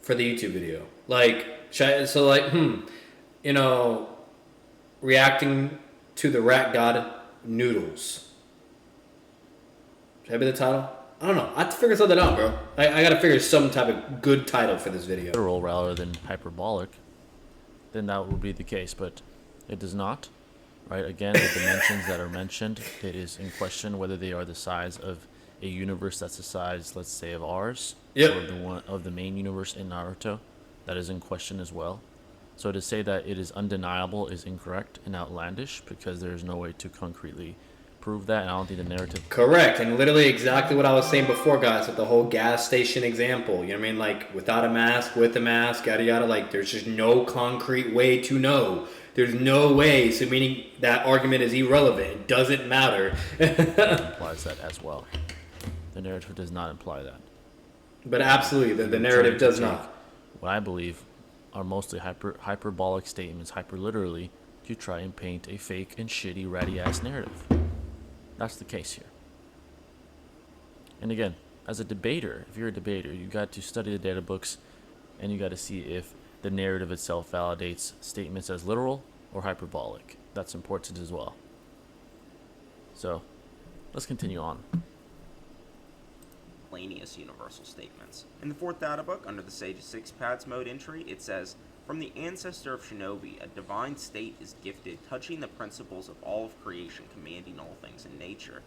for the YouTube video. Like, reacting to the rat god Noodles. Should that be the title? I don't know. I have to figure something out, bro. I gotta figure some type of good title for this video. literal rather than hyperbolic, then that would be the case, but it does not. Right? Again, the dimensions that are mentioned, it is in question whether they are the size of a universe that's the size, let's say, of ours, Yep. or the one of the main universe in Naruto. That is in question as well. So to say that it is undeniable is incorrect and outlandish, because there is no way to concretely prove that, and I don't think the narrative. Correct, and literally exactly what I was saying before, guys, with the whole gas station example. You know what I mean? Like, without a mask, with a mask, yada yada. Like, there's just no concrete way to know. There's no way, so meaning that argument is irrelevant. It doesn't matter. Implies that as well. The narrative does not imply that. But absolutely, the narrative does not. What I believe are mostly hyperbolic statements, hyperliterally, to try and paint a fake and shitty ratty ass narrative. That's the case here. And again, as a debater, if you're a debater, you got to study the data books, and you got to see if the narrative itself validates statements as literal or hyperbolic. That's important as well. So, let's continue on. Miscellaneous universal statements. In the fourth data book, under the Sage of Six Paths mode entry, it says, "From the ancestor of Shinobi, a divine state is gifted, touching the principles of all of creation, commanding all things in nature."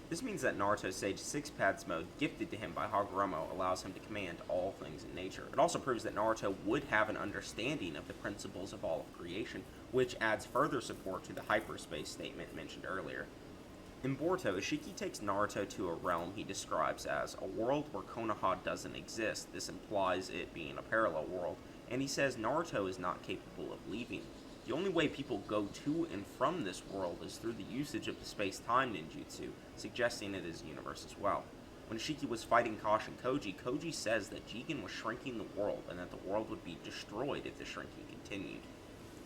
This means that Naruto's Sage of Six Paths mode, gifted to him by Hagoromo, allows him to command all things in nature. It also proves that Naruto would have an understanding of the principles of all of creation, which adds further support to the hyperspace statement mentioned earlier. In Boruto, Ishiki takes Naruto to a realm he describes as a world where Konoha doesn't exist. This implies it being a parallel world, and he says Naruto is not capable of leaving. The only way people go to and from this world is through the usage of the space-time ninjutsu, suggesting it is a universe as well. When Ishiki was fighting Kashin Koji, Koji says that Jigen was shrinking the world, and that the world would be destroyed if the shrinking continued.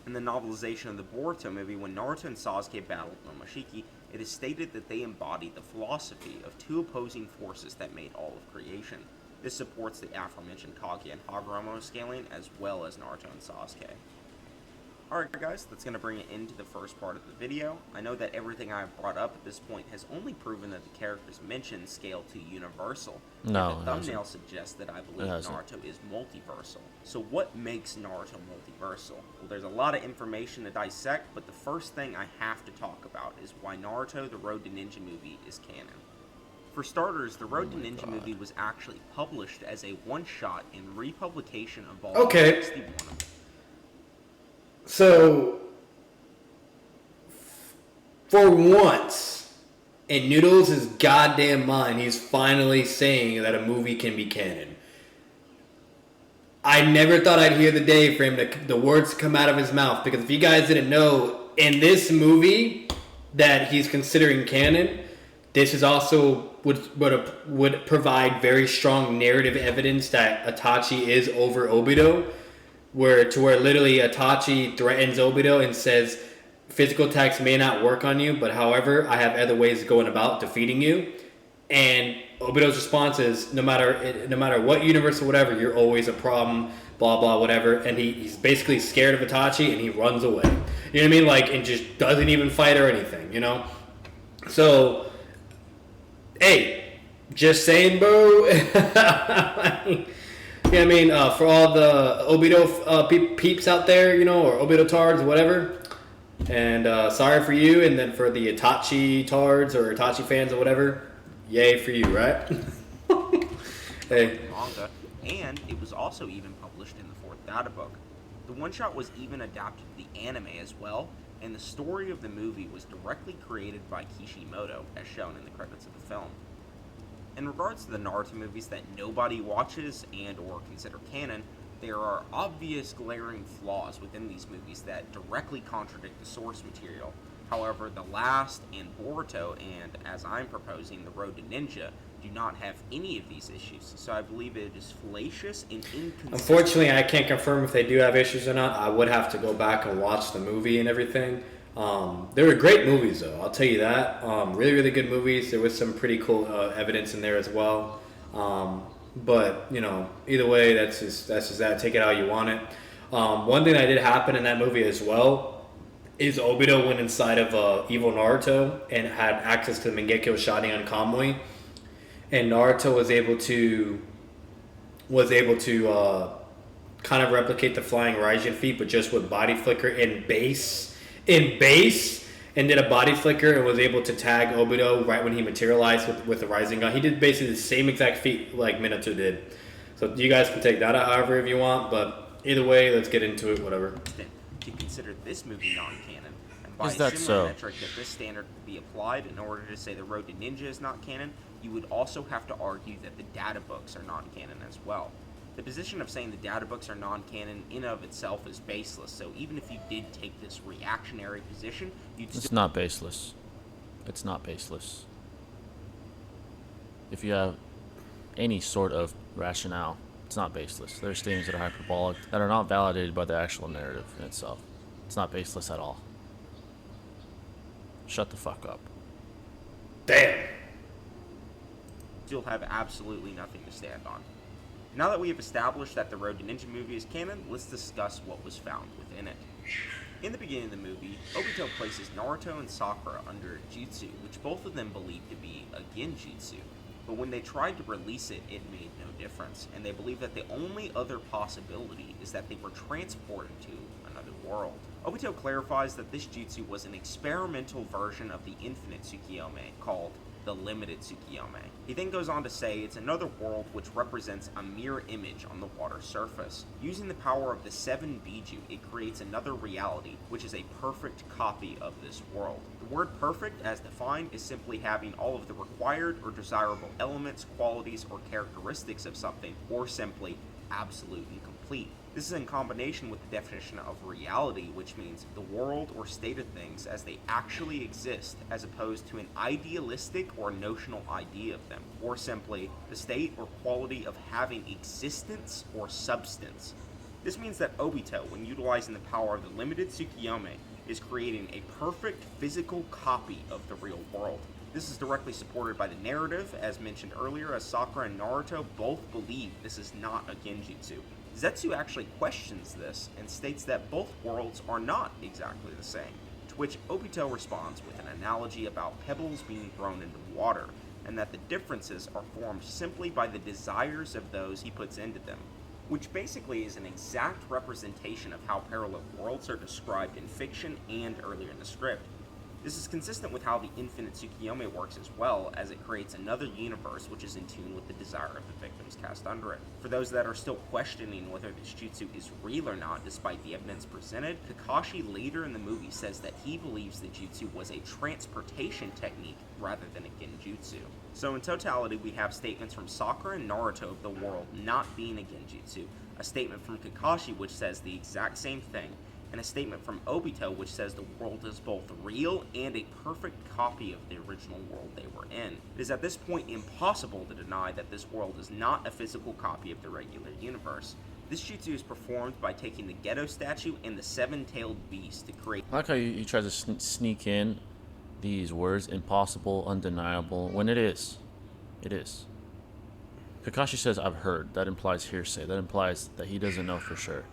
In the novelization of the Boruto movie, when Naruto and Sasuke battled Momoshiki, it is stated that they embodied the philosophy of two opposing forces that made all of creation. This supports the aforementioned Kaguya and Hagoromo scaling, as well as Naruto and Sasuke. Alright guys, that's going to bring it into the first part of the video. I know that everything I've brought up at this point has only proven that the characters mentioned scale to universal. No, and the thumbnail suggests that I believe Naruto is multiversal. So what makes Naruto multiversal? Well, there's a lot of information to dissect, but the first thing I have to talk about is why Naruto the Road to Ninja movie is canon. For starters, the Road to Ninja movie was actually published as a one-shot in republication of Volume 61 of it. So, for once, in Noodles' goddamn mind, he's finally saying that a movie can be canon. I never thought I'd hear the day for him to the words come out of his mouth, because if you guys didn't know, in this movie that he's considering canon, this is also would provide very strong narrative evidence that Itachi is over Obito. Where literally Itachi threatens Obito and says, physical attacks may not work on you, but however, I have other ways of going about defeating you. And Obito's response is, no matter what universe or whatever, you're always a problem, blah, blah, whatever. And he's basically scared of Itachi and he runs away. You know what I mean? Like, and just doesn't even fight or anything, you know? So, hey, just saying, bro. You know what I mean? For all the Obito peeps out there, you know, or Obito tards, whatever. And sorry for you. And then for the Itachi tards or Itachi fans or whatever, yay for you, right? Hey. Manga, and it was also even published in the fourth data book. The one-shot was even adapted to the anime as well, and the story of the movie was directly created by Kishimoto, as shown in the credits of the film. In regards to the Naruto movies that nobody watches and or consider canon, there are obvious glaring flaws within these movies that directly contradict the source material. However, The Last and Boruto, and as I'm proposing, The Road to Ninja, do not have any of these issues, so I believe it is fallacious and inconsistent. Unfortunately, I can't confirm if they do have issues or not. I would have to go back and watch the movie and everything. They were great movies, though. I'll tell you that. Really, really good movies. There was some pretty cool evidence in there as well. But you know, either way, that's just that. Take it how you want it. One thing that did happen in that movie as well is Obito went inside of evil Naruto and had access to the Mangekyo Sharingan Kamui, and Naruto was able to kind of replicate the flying Raijin feat, but just with body flicker in base, and did a body flicker and was able to tag Obito right when he materialized with the Rising Gun. He did basically the same exact feat like Minato did. So you guys can take that out however if you want, but either way, let's get into it, whatever. To consider this movie non-canon, and by Is a that similar so? metric that this standard would be applied in order to say The Road to Ninja is not canon, you would also have to argue that the data books are non-canon as well. The position of saying the data books are non-canon in of itself is baseless, so even if you did take this reactionary position, you'd It's still... not baseless. It's not baseless. If you have any sort of rationale, it's not baseless. There are statements that are hyperbolic that are not validated by the actual narrative in itself. It's not baseless at all. Shut the fuck up. Damn. still have absolutely nothing to stand on. Now that we have established that the Road to Ninja movie is canon, let's discuss what was found within it. In the beginning of the movie, Obito places Naruto and Sakura under a jutsu, which both of them believe to be a genjutsu. But when they tried to release it, it made no difference, and they believe that the only other possibility is that they were transported to another world. Obito clarifies that this jutsu was an experimental version of the infinite Tsukiyomi, called the limited Tsukiyomi. He then goes on to say it's another world which represents a mirror image on the water surface. Using the power of the 7 Biju, it creates another reality, which is a perfect copy of this world. The word perfect, as defined, is simply having all of the required or desirable elements, qualities, or characteristics of something, or simply absolute and complete. This is in combination with the definition of reality, which means the world or state of things as they actually exist, as opposed to an idealistic or notional idea of them, or simply the state or quality of having existence or substance. This means that Obito, when utilizing the power of the limited Tsukiyomi, is creating a perfect physical copy of the real world. This is directly supported by the narrative, as mentioned earlier, as Sakura and Naruto both believe this is not a genjutsu. Zetsu actually questions this and states that both worlds are not exactly the same, to which Obito responds with an analogy about pebbles being thrown into water, and that the differences are formed simply by the desires of those he puts into them, which basically is an exact representation of how parallel worlds are described in fiction and earlier in the script. This is consistent with how the infinite Tsukiyomi works as well, as it creates another universe which is in tune with the desire of the victims cast under it. For those that are still questioning whether this jutsu is real or not despite the evidence presented, Kakashi later in the movie says that he believes the jutsu was a transportation technique rather than a genjutsu. So in totality, we have statements from Sakura and Naruto of the world not being a genjutsu, a statement from Kakashi which says the exact same thing, and a statement from Obito which says the world is both real and a perfect copy of the original world they were in. It is at this point impossible to deny that this world is not a physical copy of the regular universe. This jutsu is performed by taking the Ghetto statue and the 7-tailed beast to create... I like how you try to sneak in these words, impossible, undeniable, when it is. It is. Kakashi says, I've heard. That implies hearsay. That implies that he doesn't know for sure.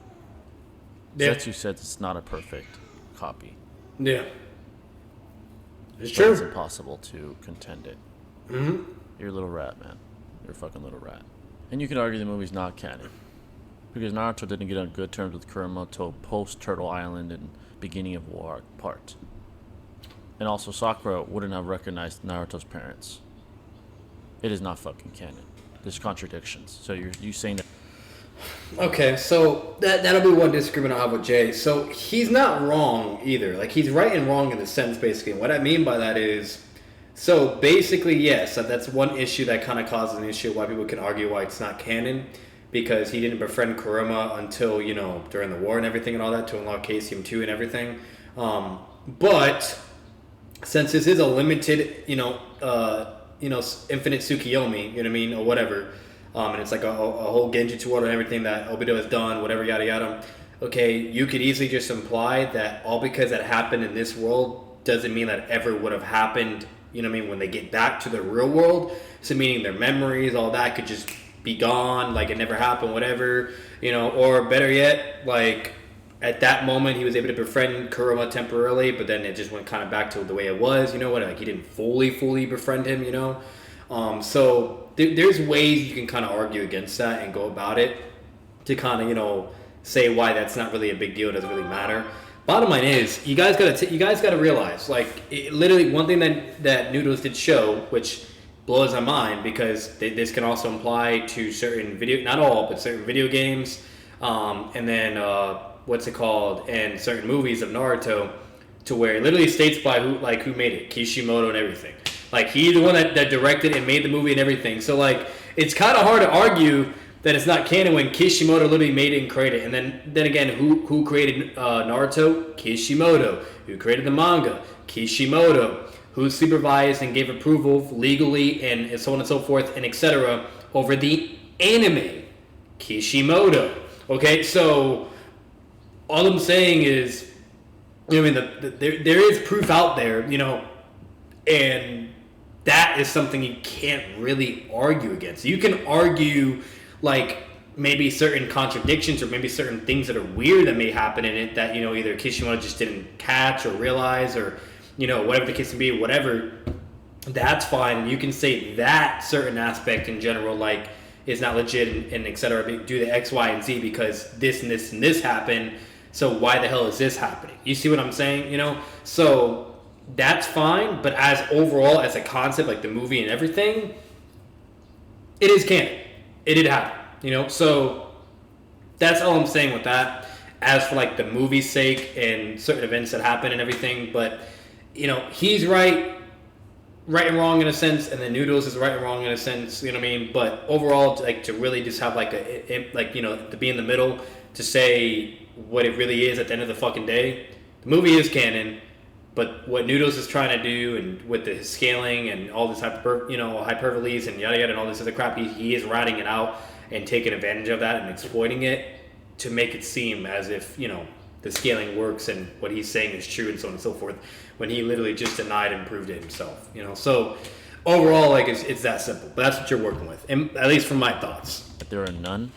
Yeah. Zetsu said it's not a perfect copy. Yeah. It's But true. it's impossible to contend it. Mm-hmm. You're a little rat, man. You're a fucking little rat. And you can argue the movie's not canon. Because Naruto didn't get on good terms with Kuromoto post-Turtle Island and beginning of war part. And also Sakura wouldn't have recognized Naruto's parents. It is not fucking canon. There's contradictions. So you saying that Okay, so that'll be one disagreement I have with Jay. So he's not wrong either. Like he's right and wrong in the sense, basically. And what I mean by that is, so basically, yes, that's one issue that kind of causes an issue why people can argue why it's not canon, because he didn't befriend Kurama until during the war and everything and all that to unlock KCM 2 and everything. But since this is a limited, infinite Tsukiyomi, you know what I mean, or whatever. And it's like a whole Genjutsu world and everything that Obito has done, whatever, yada yada. Okay, you could easily just imply that all because that happened in this world doesn't mean that ever would have happened, you know what I mean, when they get back to the real world. So meaning their memories, all that could just be gone, like it never happened, whatever, or better yet, like at that moment he was able to befriend Kurama temporarily, but then it just went kind of back to the way it was, like he didn't fully befriend him, so there's ways you can kind of argue against that and go about it to kind of say why that's not really a big deal. It doesn't really matter. Bottom line is you guys gotta realize, like, literally one thing that Noodles did show, which blows my mind, because this can also apply to certain not all, but certain video games, and then what's it called, and certain movies of Naruto, to where it literally states by who made it, Kishimoto and everything. Like, he's the one that directed and made the movie and everything. So, like, it's kind of hard to argue that it's not canon when Kishimoto literally made it and created it. And then again, who created Naruto? Kishimoto. Who created the manga? Kishimoto. Who supervised and gave approval legally and so on and so forth and etc. over the anime? Kishimoto. Okay, so all I'm saying is, there is proof out there, and that is something you can't really argue against. You can argue, like, maybe certain contradictions or maybe certain things that are weird that may happen in it that, either Kishimoto just didn't catch or realize, or, whatever the case may be, whatever. That's fine. You can say that certain aspect in general, like, is not legit and et cetera, due to X, Y, and Z because this and this and this happened. So why the hell is this happening? You see what I'm saying? So that's fine, but as overall, as a concept, like the movie and everything, it is canon. It did happen, So that's all I'm saying with that. As for like the movie's sake and certain events that happen and everything, but he's right and wrong in a sense, and then Noodles is right and wrong in a sense, you know what I mean? But overall, like, to really just have like to be in the middle to say what it really is at the end of the fucking day, the movie is canon. But what Noodles is trying to do, and with the scaling and all this hyperbole and yada yada and all this other crap, he is riding it out and taking advantage of that and exploiting it to make it seem as if the scaling works and what he's saying is true and so on and so forth, when he literally just denied and proved it himself. So overall, like, it's that simple. But that's what you're working with, and at least from my thoughts. That there are none,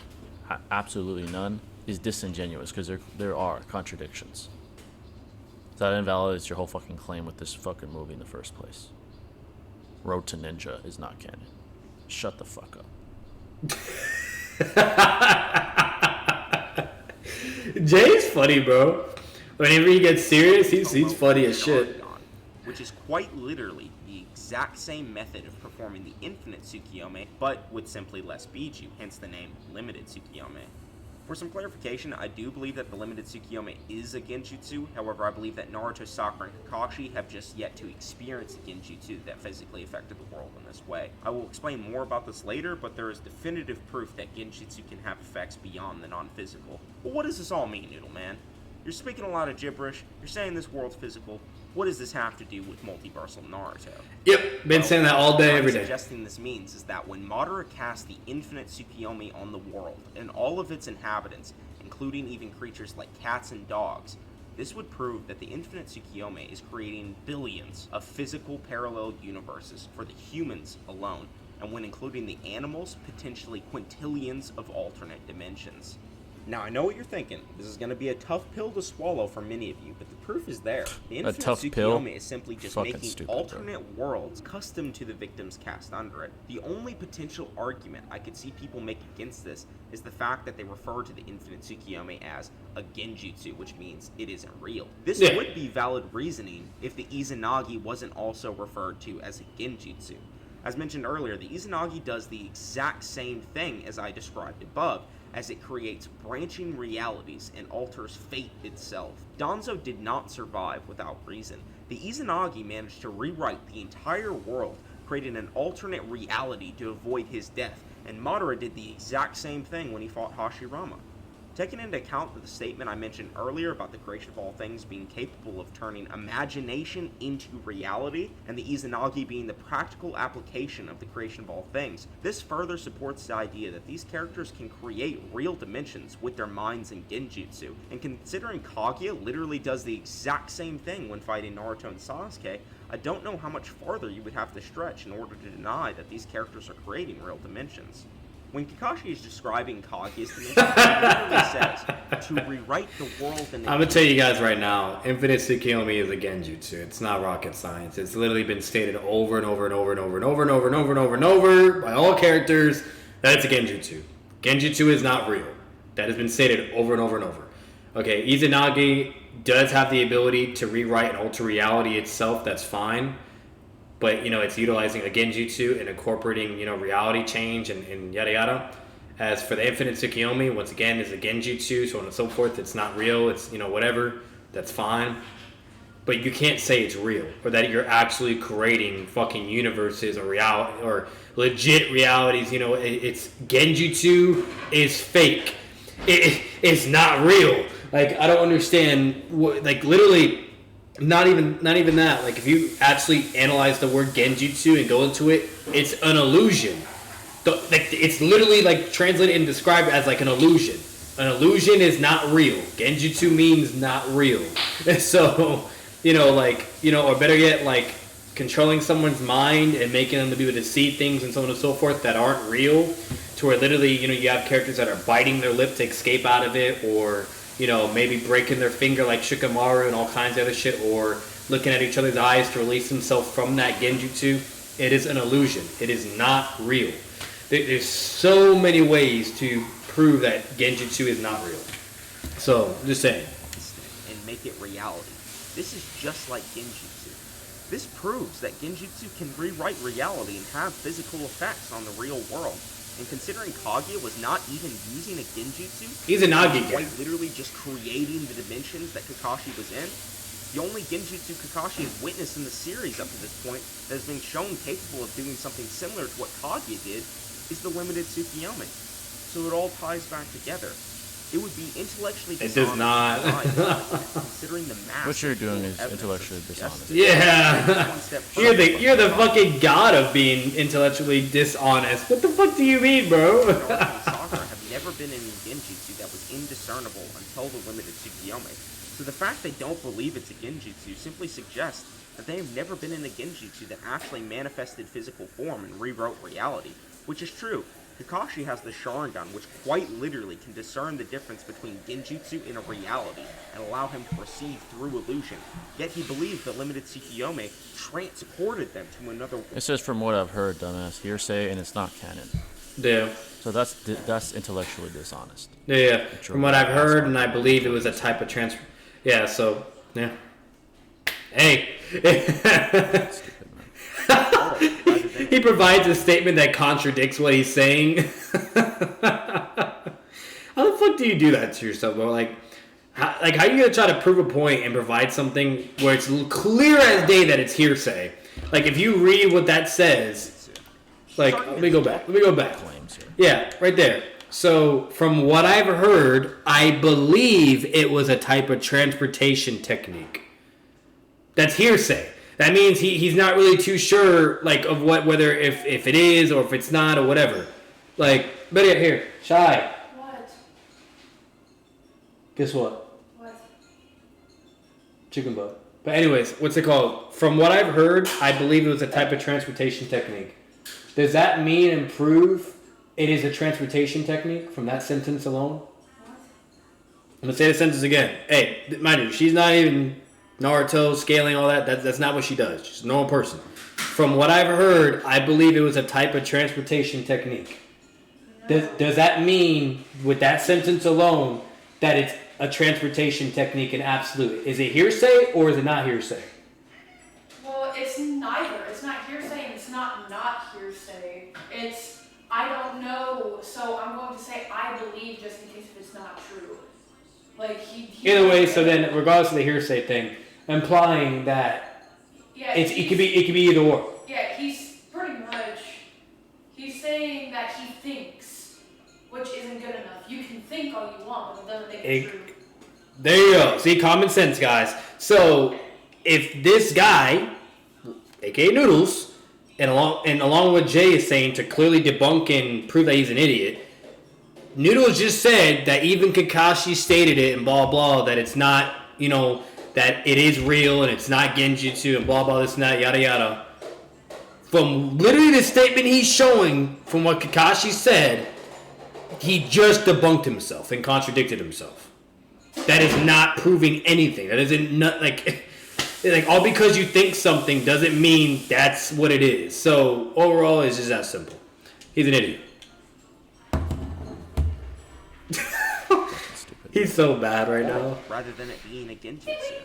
absolutely none, is disingenuous because there are contradictions. That invalidates your whole fucking claim with this fucking movie in the first place. Road to Ninja is not canon. Shut the fuck up. Jay's funny, bro. Whenever he gets serious, he's funny as shit. Which is quite literally the exact same method of performing the infinite Tsukiyomi, but with simply less Biju, hence the name Limited Tsukiyomi. For some clarification, I do believe that the Limited Tsukiyomi is a Genjutsu. However, I believe that Naruto, Sakura, and Kakashi have just yet to experience a Genjutsu that physically affected the world in this way. I will explain more about this later, but there is definitive proof that Genjutsu can have effects beyond the non-physical. But what does this all mean, Noodle Man? You're speaking a lot of gibberish, you're saying this world's physical. What does this have to do with Multiversal Naruto? Yep, been saying that all day, every day. What I'm suggesting this means is that when Madara cast the infinite Tsukiyomi on the world and all of its inhabitants, including even creatures like cats and dogs, this would prove that the infinite Tsukiyomi is creating billions of physical parallel universes for the humans alone, and when including the animals, potentially quintillions of alternate dimensions. Now, I know what you're thinking. This is going to be a tough pill to swallow for many of you, but the proof is there. The infinite Tsukiyomi is simply just making alternate worlds custom to the victims cast under it. The only potential argument I could see people make against this is the fact that they refer to the infinite Tsukiyomi as a Genjutsu, which means it isn't real. This would be valid reasoning if the Izanagi wasn't also referred to as a Genjutsu. As mentioned earlier, the Izanagi does the exact same thing as I described above, as it creates branching realities and alters fate itself. Danzo did not survive without reason. The Izanagi managed to rewrite the entire world, creating an alternate reality to avoid his death, and Madara did the exact same thing when he fought Hashirama. Taking into account the statement I mentioned earlier about the creation of all things being capable of turning imagination into reality, and the Izanagi being the practical application of the creation of all things, this further supports the idea that these characters can create real dimensions with their minds and genjutsu, and considering Kaguya literally does the exact same thing when fighting Naruto and Sasuke, I don't know how much farther you would have to stretch in order to deny that these characters are creating real dimensions. When Kakashi is describing Kaguya's dimensions, he literally says, to rewrite the world and the I'm gonna tell you guys right now, Infinite Tsukiyomi is a genjutsu. It's not rocket science. It's literally been stated over and over and over and over and over and over and over and over and over by all characters that it's a genjutsu. Genjutsu is not real. That has been stated over and over and over. Okay, Izanagi does have the ability to rewrite and alter reality itself. That's fine. But, it's utilizing a genjutsu and incorporating, reality change and yada yada. As for the Infinite Tsukiyomi, once again, is a genjutsu, so on and so forth. It's not real. It's, whatever. That's fine. But you can't say it's real or that you're actually creating fucking universes or reality or legit realities. It's genjutsu is fake. It's not real. Like, I don't understand. Literally... Not even that. Like, if you actually analyze the word genjutsu and go into it, it's an illusion. It's literally like translated and described as like an illusion. An illusion is not real. Genjutsu means not real. So, or better yet, like controlling someone's mind and making them to be able to see things and so on and so forth that aren't real. To where literally, you have characters that are biting their lip to escape out of it, or maybe breaking their finger like Shikamaru and all kinds of other shit, or looking at each other's eyes to release themselves from that genjutsu. It is an illusion. It is not real. There's so many ways to prove that genjutsu is not real. So, just saying. And make it reality. This is just like genjutsu. This proves that genjutsu can rewrite reality and have physical effects on the real world. And considering Kaguya was not even using a genjutsu, Izanagi quite literally just creating the dimensions that Kakashi was in, the only genjutsu Kakashi has witnessed in the series up to this point that has been shown capable of doing something similar to what Kaguya did is the limited Tsukiyomi. So it all ties back together. It would be intellectually dishonest. It does not. Considering the massive what you're doing is intellectually dishonest. Yeah. You're the fucking god of being intellectually dishonest. What the fuck do you mean, bro? Naruto and Sakura have never been in a genjutsu that was indiscernible until the limited Tsukiyomi. So the fact they don't believe it's a genjutsu simply suggests that they have never been in a genjutsu that actually manifested physical form and rewrote reality, which is true. Kakashi has the Sharingan, which quite literally can discern the difference between genjutsu and a reality, and allow him to proceed through illusion. Yet he believes the limited Tsukiyomi transported them to another world. It says from what I've heard, dumbass, hearsay, and it's not canon. Yeah. So that's intellectually dishonest. Yeah. From what I've heard, and I believe it was a type of transfer. Yeah, so, yeah. Hey. Stupid, man. He provides a statement that contradicts what he's saying. How the fuck do you do that to yourself, bro? How are you gonna try to prove a point and provide something where it's clear as day that it's hearsay? Like, if you read what that says, let me go back. Yeah, right there. So, from what I've heard, I believe it was a type of transportation technique. That's hearsay. That means he's not really too sure, of whether if it is or if it's not or whatever. But here, Shy. What? Guess what? What? Chicken butt. But anyways, what's it called? From what I've heard, I believe it was a type of transportation technique. Does that mean and prove it is a transportation technique from that sentence alone? What? I'm going to say the sentence again. Hey, mind you, she's not even Naruto, scaling, all that. That's not what she does. She's a normal person. From what I've heard, I believe it was a type of transportation technique. No. Does that mean, with that sentence alone, that it's a transportation technique in absolute? Is it hearsay or is it not hearsay? Well, it's neither. It's not hearsay and it's not hearsay. It's, I don't know, so I'm going to say I believe just in case if it's not true. Like he Either way, so then regardless of the hearsay thing, implying that it could be either or. Yeah, he's pretty much saying that he thinks, which isn't good enough. You can think all you want, but it doesn't make it true. There you go. See, common sense, guys. So if this guy, aka Noodles, and along with Jay is saying to clearly debunk and prove that he's an idiot, Noodles just said that even Kakashi stated it and blah blah that it's not, that it is real and it's not genjutsu and blah blah this and that yada yada. From literally the statement he's showing from what Kakashi said, he just debunked himself and contradicted himself. That is not proving anything. That isn't like all because you think something doesn't mean that's what it is. So overall, it's just that simple. He's an idiot. He's so bad right now. Rather than it being a genjutsu.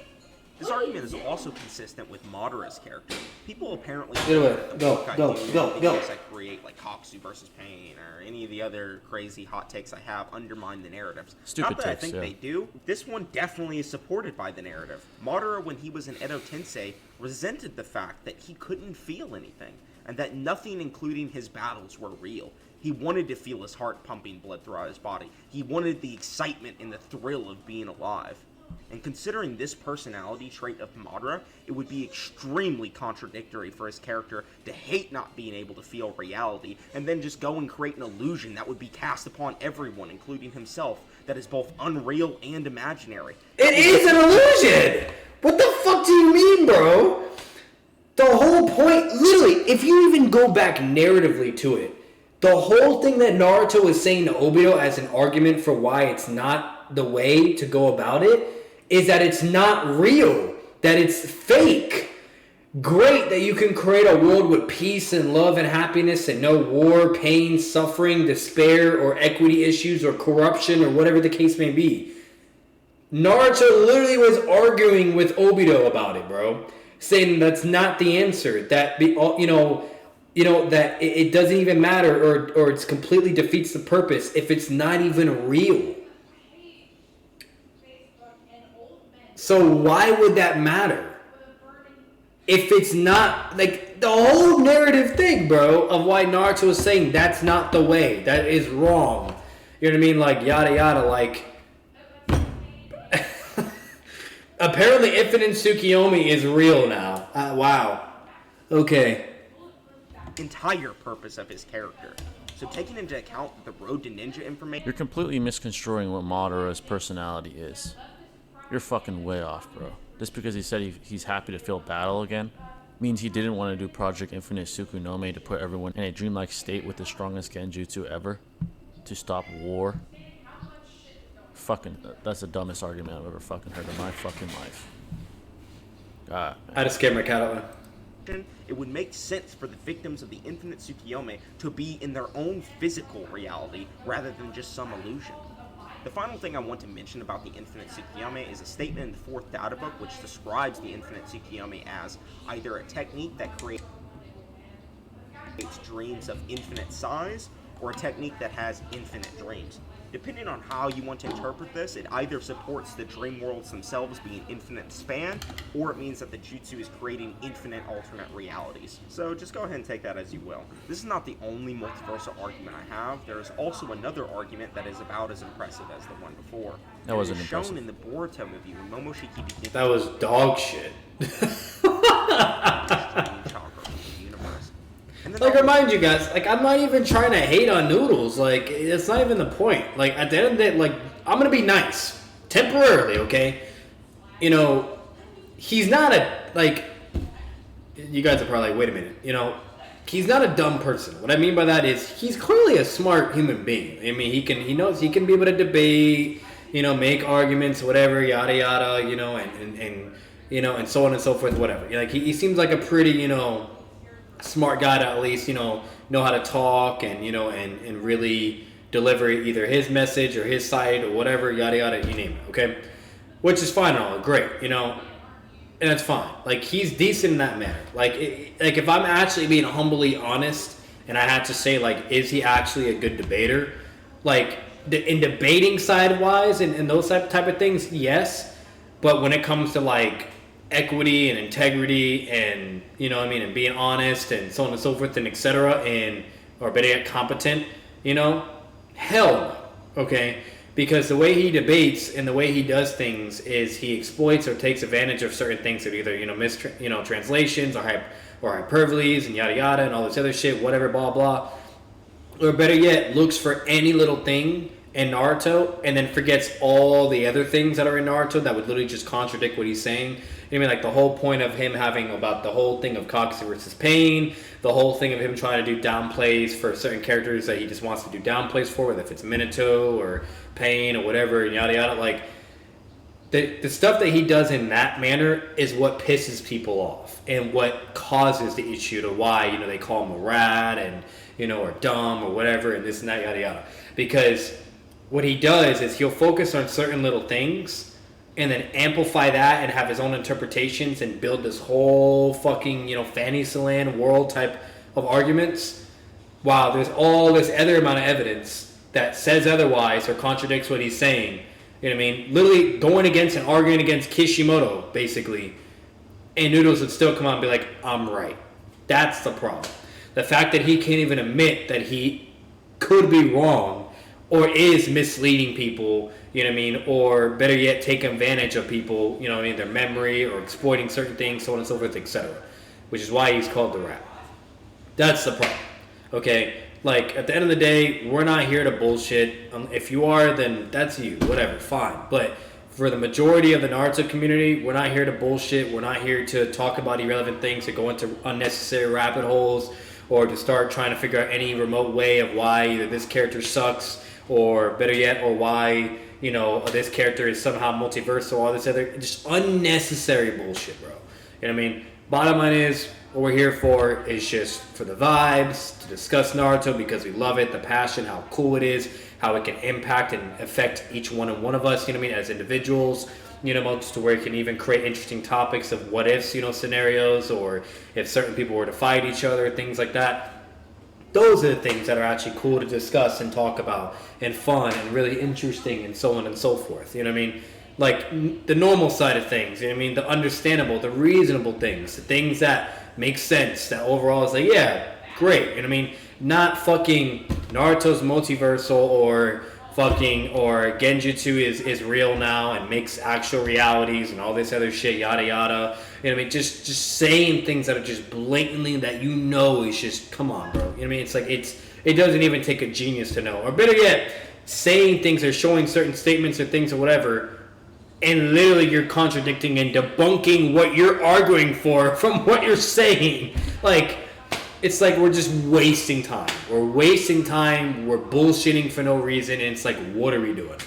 This argument is also consistent with Madara's character. People apparently think that the work I do in videos I create, like Koksu versus Pain, or any of the other crazy hot takes I have, undermine the narratives. Not that I think they do. This one definitely is supported by the narrative. Madara, when he was in Edo Tensei, resented the fact that he couldn't feel anything, and that nothing, including his battles, were real. He wanted to feel his heart pumping blood throughout his body. He wanted the excitement and the thrill of being alive. And considering this personality trait of Madara, it would be extremely contradictory for his character to hate not being able to feel reality, and then just go and create an illusion that would be cast upon everyone, including himself, that is both unreal and imaginary. It is an illusion! What the fuck do you mean, bro? The whole point, literally, if you even go back narratively to it, the whole thing that Naruto is saying to Obito as an argument for why it's not the way to go about it is that it's not real, that it's fake. Great that you can create a world with peace and love and happiness and no war, pain, suffering, despair, or equity issues or corruption or whatever the case may be. Naruto literally was arguing with Obito about it, bro. Saying that's not the answer. That, that it doesn't even matter or it completely defeats the purpose if it's not even real. So why would that matter? If it's not, like, the whole narrative thing, bro, of why Naruto is saying that's not the way, that is wrong. You know what I mean? Like, yada yada, like... Apparently Infinite Tsukiyomi is real now. Wow. Okay. Entire purpose of his character. So taking into account the Road to Ninja information... You're completely misconstruing what Madara's personality is. You're fucking way off, bro. Just because he said he's happy to feel battle again means he didn't want to do Project Infinite Tsukunome to put everyone in a dreamlike state with the strongest genjutsu ever to stop war. Fucking, that's the dumbest argument I've ever fucking heard in my fucking life. God, man. I had to scare my cat out. It would make sense for the victims of the Infinite Tsukuyomi to be in their own physical reality rather than just some illusion. The final thing I want to mention about the Infinite Tsukuyomi is a statement in the 4th data book which describes the Infinite Tsukuyomi as either a technique that creates dreams of infinite size or a technique that has infinite dreams. Depending on how you want to interpret this, it either supports the dream worlds themselves being infinite span, or it means that the jutsu is creating infinite alternate realities. So just go ahead and take that as you will. This is not the only multiversal argument I have. There is also another argument that is about as impressive as the one before. That wasn't impressive. Shown in the Boruto movie when Momoshiki begins... That was dog shit. Like, remind you guys, like, I'm not even trying to hate on Noodles. Like, it's not even the point. Like, at the end of the day, like, I'm gonna be nice. Temporarily, okay? You know, he's not a, like, you guys are probably like, wait a minute. You know, he's not a dumb person. What I mean by that is, he's clearly a smart human being. I mean, he knows he can be able to debate, you know, make arguments, whatever, yada, yada, you know, and you know, and so on and so forth, whatever. Like, he seems like a pretty, you know, smart guy to at least, you know how to talk and, you know, and really deliver either his message or his side or whatever, yada yada, you name it, okay? Which is fine and all, great, you know, and that's fine. Like, he's decent in that manner. Like, if I'm actually being humbly honest and I had to say, like, is he actually a good debater? Like, in debating side wise and those type of things, yes. But when it comes to like equity and integrity and and being honest and so on and so forth and etc. and or better yet competent, hell no. Okay, because the way he debates and the way he does things is he exploits or takes advantage of certain things that either translations or hyperboles and yada yada and all this other shit, whatever, blah blah, or better yet looks for any little thing in Naruto and then forgets all the other things that are in Naruto that would literally just contradict what he's saying. Like the whole point of him having about the whole thing of Kakuzu versus Pain, the whole thing of him trying to do downplays for certain characters that he just wants to do downplays for, whether if it's Minato or Pain or whatever, and yada yada. Like the stuff that he does in that manner is what pisses people off and what causes the issue to why they call him a rat and or dumb or whatever and this and that yada yada. Because what he does is he'll focus on certain little things and then amplify that and have his own interpretations and build this whole fucking, Fantasyland world type of arguments. While there's all this other amount of evidence that says otherwise or contradicts what he's saying. You know what I mean? Literally going against and arguing against Kishimoto, basically. And Noodles would still come out and be like, I'm right. That's the problem. The fact that he can't even admit that he could be wrong or is misleading people, or better yet, taking advantage of people, their memory or exploiting certain things, so on and so forth, etc. Which is why he's called the rat. That's the problem. Okay? Like, at the end of the day, we're not here to bullshit. If you are, then that's you. Whatever, fine. But for the majority of the Naruto community, we're not here to bullshit. We're not here to talk about irrelevant things, to go into unnecessary rabbit holes, or to start trying to figure out any remote way of why either this character sucks, or better yet, or why, this character is somehow multiversal, all this other, just unnecessary bullshit, bro. You know what I mean? Bottom line is, what we're here for is just for the vibes, to discuss Naruto because we love it, the passion, how cool it is, how it can impact and affect each one of us, as individuals, to where it can even create interesting topics of what ifs, scenarios, or if certain people were to fight each other, things like that. Those are the things that are actually cool to discuss and talk about and fun and really interesting and so on and so forth. Like the normal side of things, the understandable, the reasonable things, the things that make sense, that overall is like, yeah, great. Not fucking Naruto's multiversal or Genjutsu is real now and makes actual realities and all this other shit, yada yada. Just saying things that are just blatantly that is just, come on, bro. It's like it doesn't even take a genius to know. Or better yet, saying things or showing certain statements or things or whatever, and literally you're contradicting and debunking what you're arguing for from what you're saying. Like, it's like we're just wasting time. We're wasting time. We're bullshitting for no reason. And it's like, what are we doing?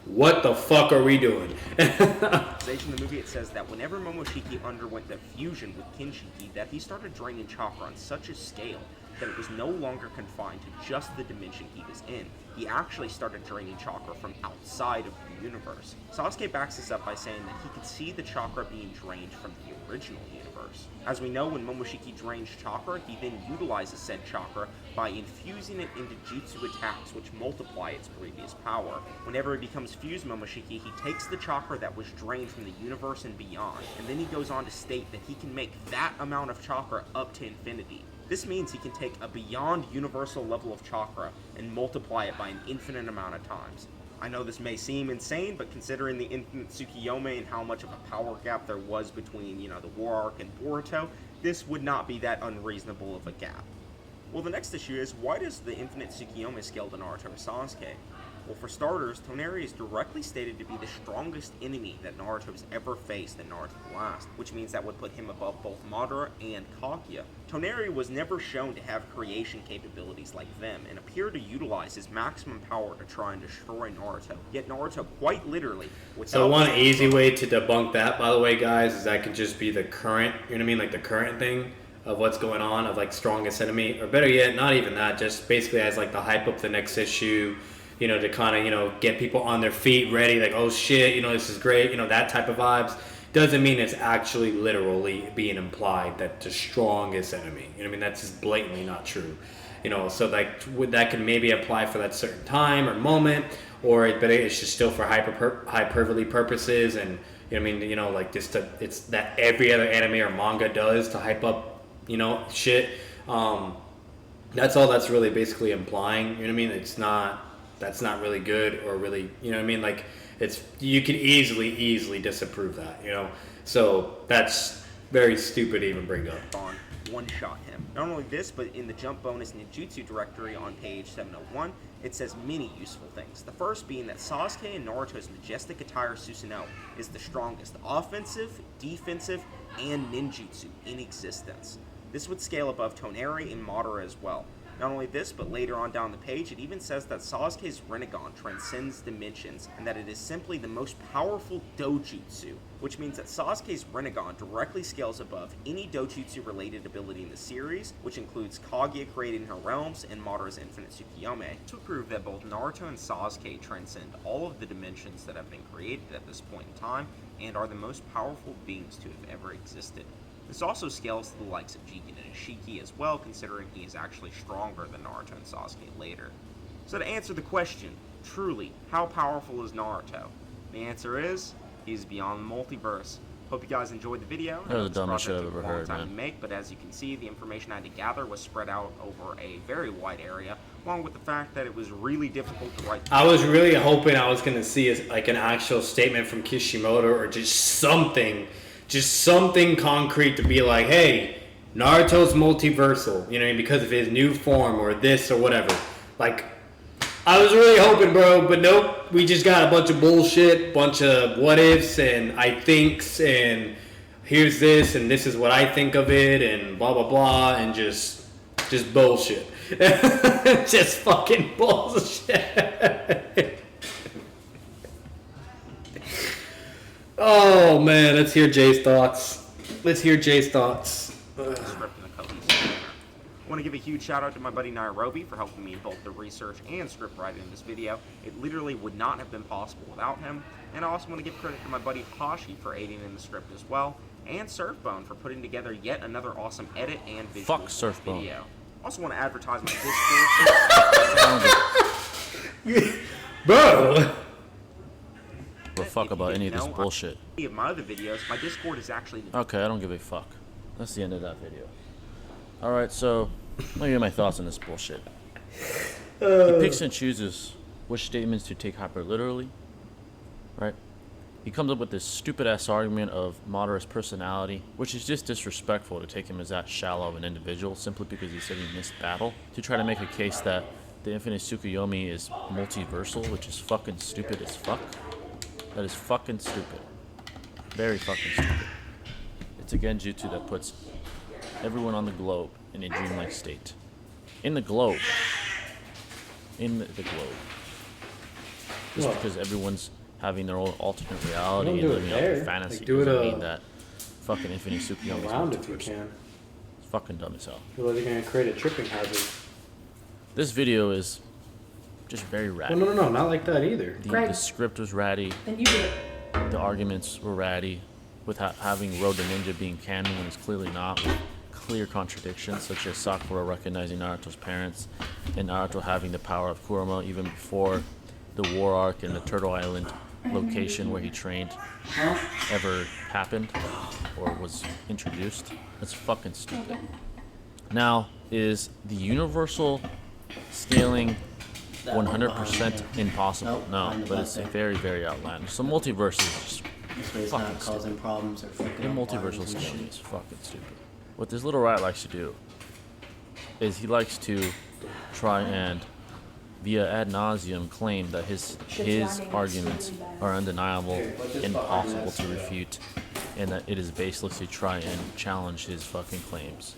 What the fuck are we doing? In the movie, it says that whenever Momoshiki underwent the fusion with Kinshiki, that he started draining chakra on such a scale that it was no longer confined to just the dimension he was in. He actually started draining chakra from outside of the universe. Sasuke backs this up by saying that he could see the chakra being drained from the original universe. As we know, when Momoshiki drains chakra, he then utilizes said chakra by infusing it into jutsu attacks which multiply its previous power. Whenever he becomes fused Momoshiki, he takes the chakra that was drained from the universe and beyond, and then he goes on to state that he can make that amount of chakra up to infinity. This means he can take a beyond universal level of chakra and multiply it by an infinite amount of times. I know this may seem insane, but considering the infinite Tsukiyomi and how much of a power gap there was between, the War Arc and Boruto, this would not be that unreasonable of a gap. Well, the next issue is, why does the infinite Tsukiyomi scale to Naruto or Sasuke? Well, for starters, Toneri is directly stated to be the strongest enemy that Naruto has ever faced in Naruto the Last, which means that would put him above both Madara and Kaguya. Toneri was never shown to have creation capabilities like them, and appeared to utilize his maximum power to try and destroy Naruto, yet Naruto quite literally... So one easy way to debunk that, by the way, guys, is that could just be the current, like the current thing of what's going on, of like strongest enemy, or better yet, not even that, just basically as like the hype up the next issue, to kind of, get people on their feet ready, like, oh shit, this is great, that type of vibes. Doesn't mean it's actually literally being implied that the strongest enemy. That's just blatantly not true. you know, so like that can maybe apply for that certain time or moment, but it's just still for hyperbole purposes, and you know what I mean, you know, like it's that every other anime or manga does to hype up, you know, shit. That's all that's really basically implying. You know what I mean? That's not really good or really, you know what I mean? Like you can easily disapprove that, you know? So that's very stupid to even bring up. On one-shot him. Not only this, but in the jump bonus ninjutsu directory on page 701, it says many useful things. The first being that Sasuke and Naruto's majestic attire Susanoo is the strongest offensive, defensive, and ninjutsu in existence. This would scale above Toneri and Madara as well. Not only this, but later on down the page, it even says that Sasuke's Rinnegan transcends dimensions, and that it is simply the most powerful dojutsu, which means that Sasuke's Rinnegan directly scales above any dojutsu-related ability in the series, which includes Kaguya creating her realms and Madara's infinite Tsukuyomi, to prove that both Naruto and Sasuke transcend all of the dimensions that have been created at this point in time, and are the most powerful beings to have ever existed. This also scales to the likes of Jigen and Ishiki as well, considering he is actually stronger than Naruto and Sasuke later. So to answer the question, truly, how powerful is Naruto? The answer is, he's beyond the multiverse. Hope you guys enjoyed the video. That was the dumbest shit I've ever heard, man. To make, but as you can see, the information I had to gather was spread out over a very wide area, along with the fact that it was really difficult to write. I was really hoping I was going to see like an actual statement from Kishimoto or just something concrete to be like, hey, Naruto's multiversal, you know what I mean, because of his new form or this or whatever. Like, I was really hoping, bro, but nope. We just got a bunch of bullshit, bunch of what ifs and I thinks and here's this and this is what I think of it and blah blah blah and just bullshit. Just fucking bullshit. Oh man, let's hear Jay's thoughts. I want to give a huge shout out to my buddy Nairobi for helping me in both the research and script writing in this video. It literally would not have been possible without him. And I also want to give credit to my buddy Hashi for aiding in the script as well, and Surfbone for putting together yet another awesome edit and visual video. Also want to advertise my Discord. Bro! But fuck about any of this bullshit. Of my other videos, my Discord is actually... Okay, I don't give a fuck. That's the end of that video. Alright, so, let me get my thoughts on this bullshit. He picks and chooses which statements to take hyper literally, right? He comes up with this stupid-ass argument of Madara's personality, which is just disrespectful to take him as that shallow of an individual, simply because he said he missed battle, to try to make a case that the infinite Tsukuyomi is multiversal, which is fucking stupid as fuck. That is fucking stupid. Very fucking stupid. It's a genjutsu that puts everyone on the globe in a dreamlike state. In the globe. Just because everyone's having their own alternate reality and living out their fantasy doesn't mean that fucking infinite Tsukuyomi is around if you can. It's fucking dumb as hell. Feel like they're gonna create a tripping hazard. This video is just very ratty. No, not like that either. The script was ratty. Then you do it. The arguments were ratty, with having Road to Ninja being canon when it's clearly not, with clear contradictions such as Sakura recognizing Naruto's parents and Naruto having the power of Kurama even before the war arc in the Turtle Island location where he trained ever happened or was introduced. That's fucking stupid. Now, is the universal scaling 100% impossible? No, but it's very, very outlandish. So multiverse is just fucking stupid. Problems or The multiversal scaling is fucking stupid. What this little rat likes to do is he likes to try and via ad nauseum claim that his arguments are undeniable, impossible to refute, and that it is baseless to try and challenge his fucking claims.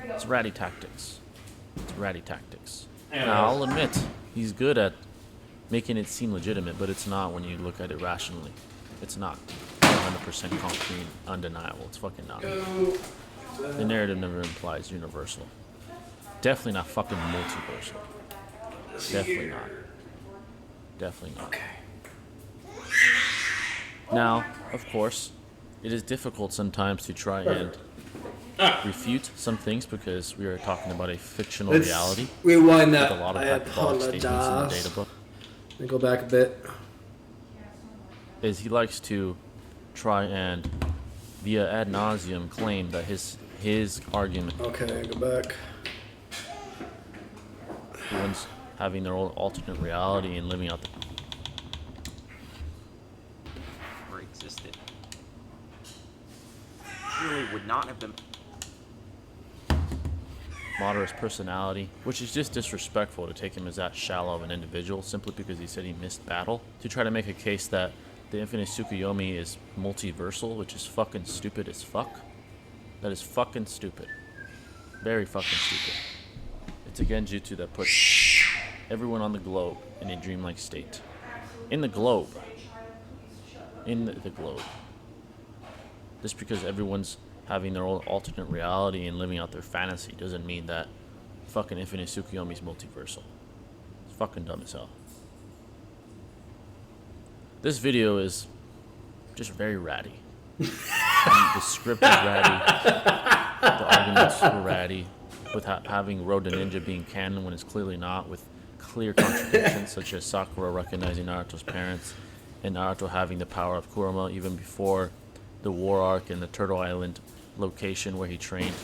It's ratty tactics. Now, I'll admit, he's good at making it seem legitimate, but it's not when you look at it rationally. It's not 100% concrete, undeniable. It's fucking not. The narrative never implies universal. Definitely not fucking multiversal. Definitely not. Okay. Now, of course, it is difficult sometimes to try and refute some things because we are talking about a fictional Let's reality rewind with that. a lot of I hyperbolic statements in the apologize. data book. Let me go back a bit. Is he likes to try and via ad nauseum claim that his argument, Okay, go back. everyone's having their own alternate reality and living out the Never existed. Really would not have been. Moderate personality, which is just disrespectful to take him as that shallow of an individual simply because he said he missed battle. To try to make a case that the infinite Tsukuyomi is multiversal, which is fucking stupid as fuck. That is fucking stupid. Very fucking stupid. It's a genjutsu that puts everyone on the globe in a dreamlike state. In the globe. In the globe. Just because everyone's having their own alternate reality and living out their fantasy doesn't mean that fucking infinite Tsukuyomi is multiversal. It's fucking dumb as hell. This video is just very ratty. The script is ratty. The arguments were ratty. With having Road to Ninja being canon when it's clearly not, with clear contradictions such as Sakura recognizing Naruto's parents and Naruto having the power of Kurama even before the war arc and the Turtle Island location where he trained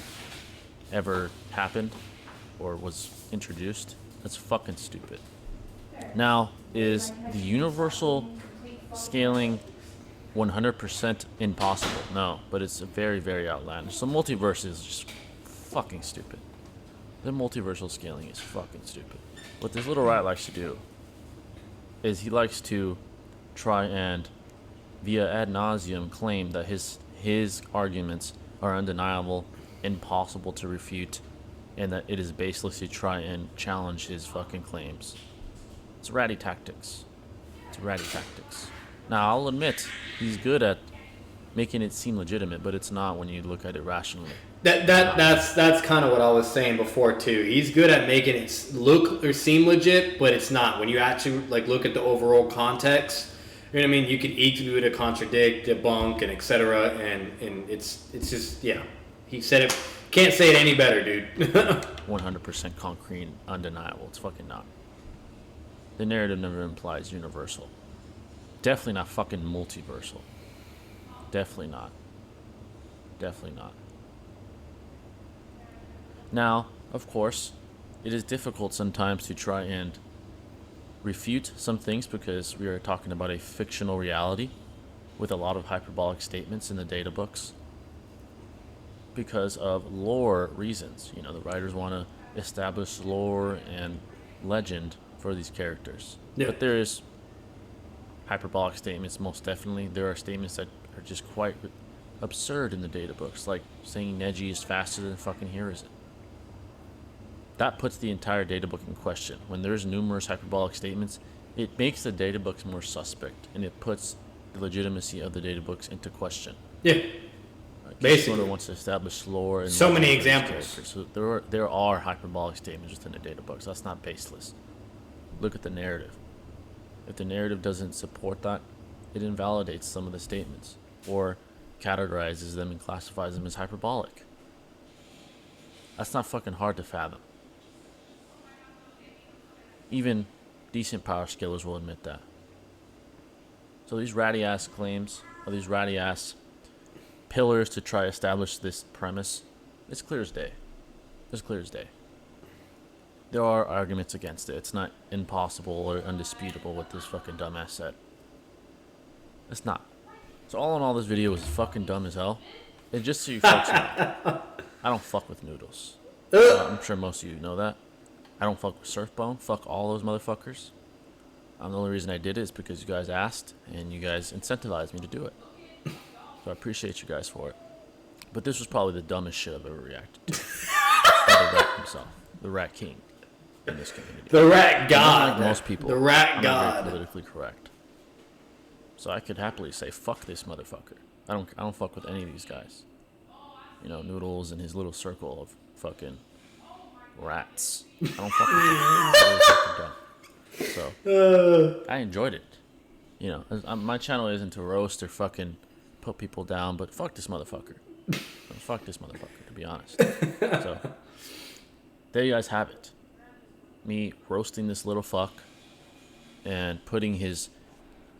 ever happened or was introduced. That's fucking stupid. Now, is the universal scaling 100% impossible? No, but it's very, very outlandish. So multiverse is just fucking stupid. The multiversal scaling is fucking stupid. What this little rat likes to do is he likes to try and via ad nauseum claim that his arguments are undeniable, impossible to refute, and that it is baseless to try and challenge his fucking claims. It's ratty tactics. It's ratty tactics. Now, I'll admit, he's good at making it seem legitimate, but it's not when you look at it rationally. That's kind of what I was saying before too. He's good at making it look or seem legit, but it's not. When you actually like look at the overall context, you know what I mean? You can easily to contradict, debunk, and etc. And it's just yeah. He said it. Can't say it any better, dude. 100% concrete, undeniable. It's fucking not. The narrative never implies universal. Definitely not fucking multiversal. Definitely not. Definitely not. Now, of course, it is difficult sometimes to try and refute some things because we are talking about a fictional reality with a lot of hyperbolic statements in the data books because of lore reasons. You know, the writers want to establish lore and legend for these characters. Yeah. But there is hyperbolic statements, most definitely. There are statements that are just quite absurd in the data books, like saying Neji is faster than fucking Hiruzen. That puts the entire data book in question. When there's numerous hyperbolic statements, it makes the data books more suspect, and it puts the legitimacy of the data books into question. Yeah. Basically. Kishimoto wants to establish lore and So many legend for these examples. characters. So there are hyperbolic statements within the data books. That's not baseless. Look at the narrative. If the narrative doesn't support that, it invalidates some of the statements or categorizes them and classifies them as hyperbolic. That's not fucking hard to fathom. Even decent power scalers will admit that. So these ratty ass claims, or these ratty ass pillars to try to establish this premise, it's clear as day. It's clear as day. There are arguments against it. It's not impossible or undisputable what this fucking dumbass said. It's not. So all in all, this video was fucking dumb as hell. And just so you folks know, I don't fuck with noodles. I'm sure most of you know that. I don't fuck with Surfbone. Fuck all those motherfuckers. The only reason I did it is because you guys asked and you guys incentivized me to do it. So I appreciate you guys for it. But this was probably the dumbest shit I've ever reacted to. By the rat himself. The Rat King in this community. The rat god. Unlike most people, The rat I'm not god. very politically correct. So I could happily say, fuck this motherfucker. I don't fuck with any of these guys. You know, Noodles and his little circle of fucking rats. I don't fuck with them. They're really fucking dumb. So I enjoyed it. You know, my channel isn't to roast or fucking put people down, but fuck this motherfucker. Fuck this motherfucker, to be honest. So, there you guys have it. Me roasting this little fuck and putting his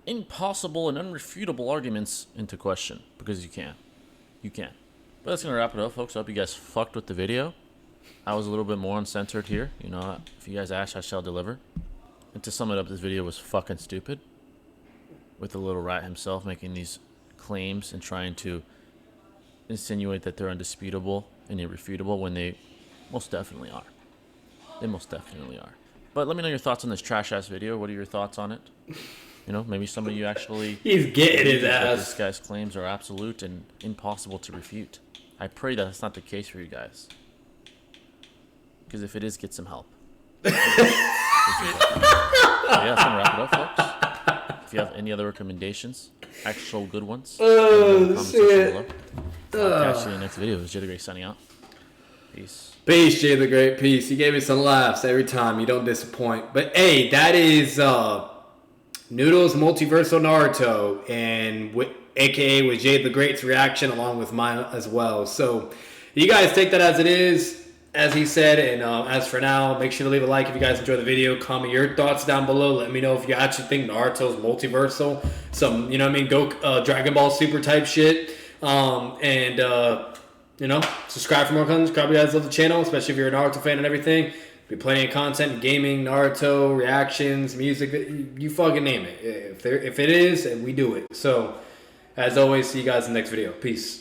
impossible and unrefutable arguments into question, because you can. You can. But that's going to wrap it up, folks. I hope you guys fucked with the video. I was a little bit more uncensored here. You know, if you guys ask, I shall deliver. And to sum it up, this video was fucking stupid. With the little rat himself making these claims and trying to insinuate that they're undisputable and irrefutable when they most definitely are. They most definitely are. But let me know your thoughts on this trash-ass video. What are your thoughts on it? You know, maybe some of you actually... He's getting his that ass. This guy's claims are absolute and impossible to refute. I pray that that's not the case for you guys. Because if it is, get some help. Yeah, that's going to wrap it up, folks. If you have any other recommendations, actual good ones, let me know in the comment section below. I'll catch you in the next video. This is JTheGreat signing out. Peace. Peace, JTheGreat. Peace. You gave me some laughs every time. You don't disappoint. But hey, that is Noodles Multiversal Naruto, and aka with JTheGreat's reaction along with mine as well. So you guys take that as it is, as he said, and as for now, make sure to leave a like if you guys enjoyed the video. Comment your thoughts down below. Let me know if you actually think Naruto's multiversal, some, you know what I mean, go Dragon Ball Super type shit. You know, subscribe for more content. Subscribe if you guys love the channel, especially if you're a Naruto fan and everything. Be plenty of content, gaming, Naruto, reactions, music, you fucking name it. If it is, we do it. So, as always, see you guys in the next video. Peace.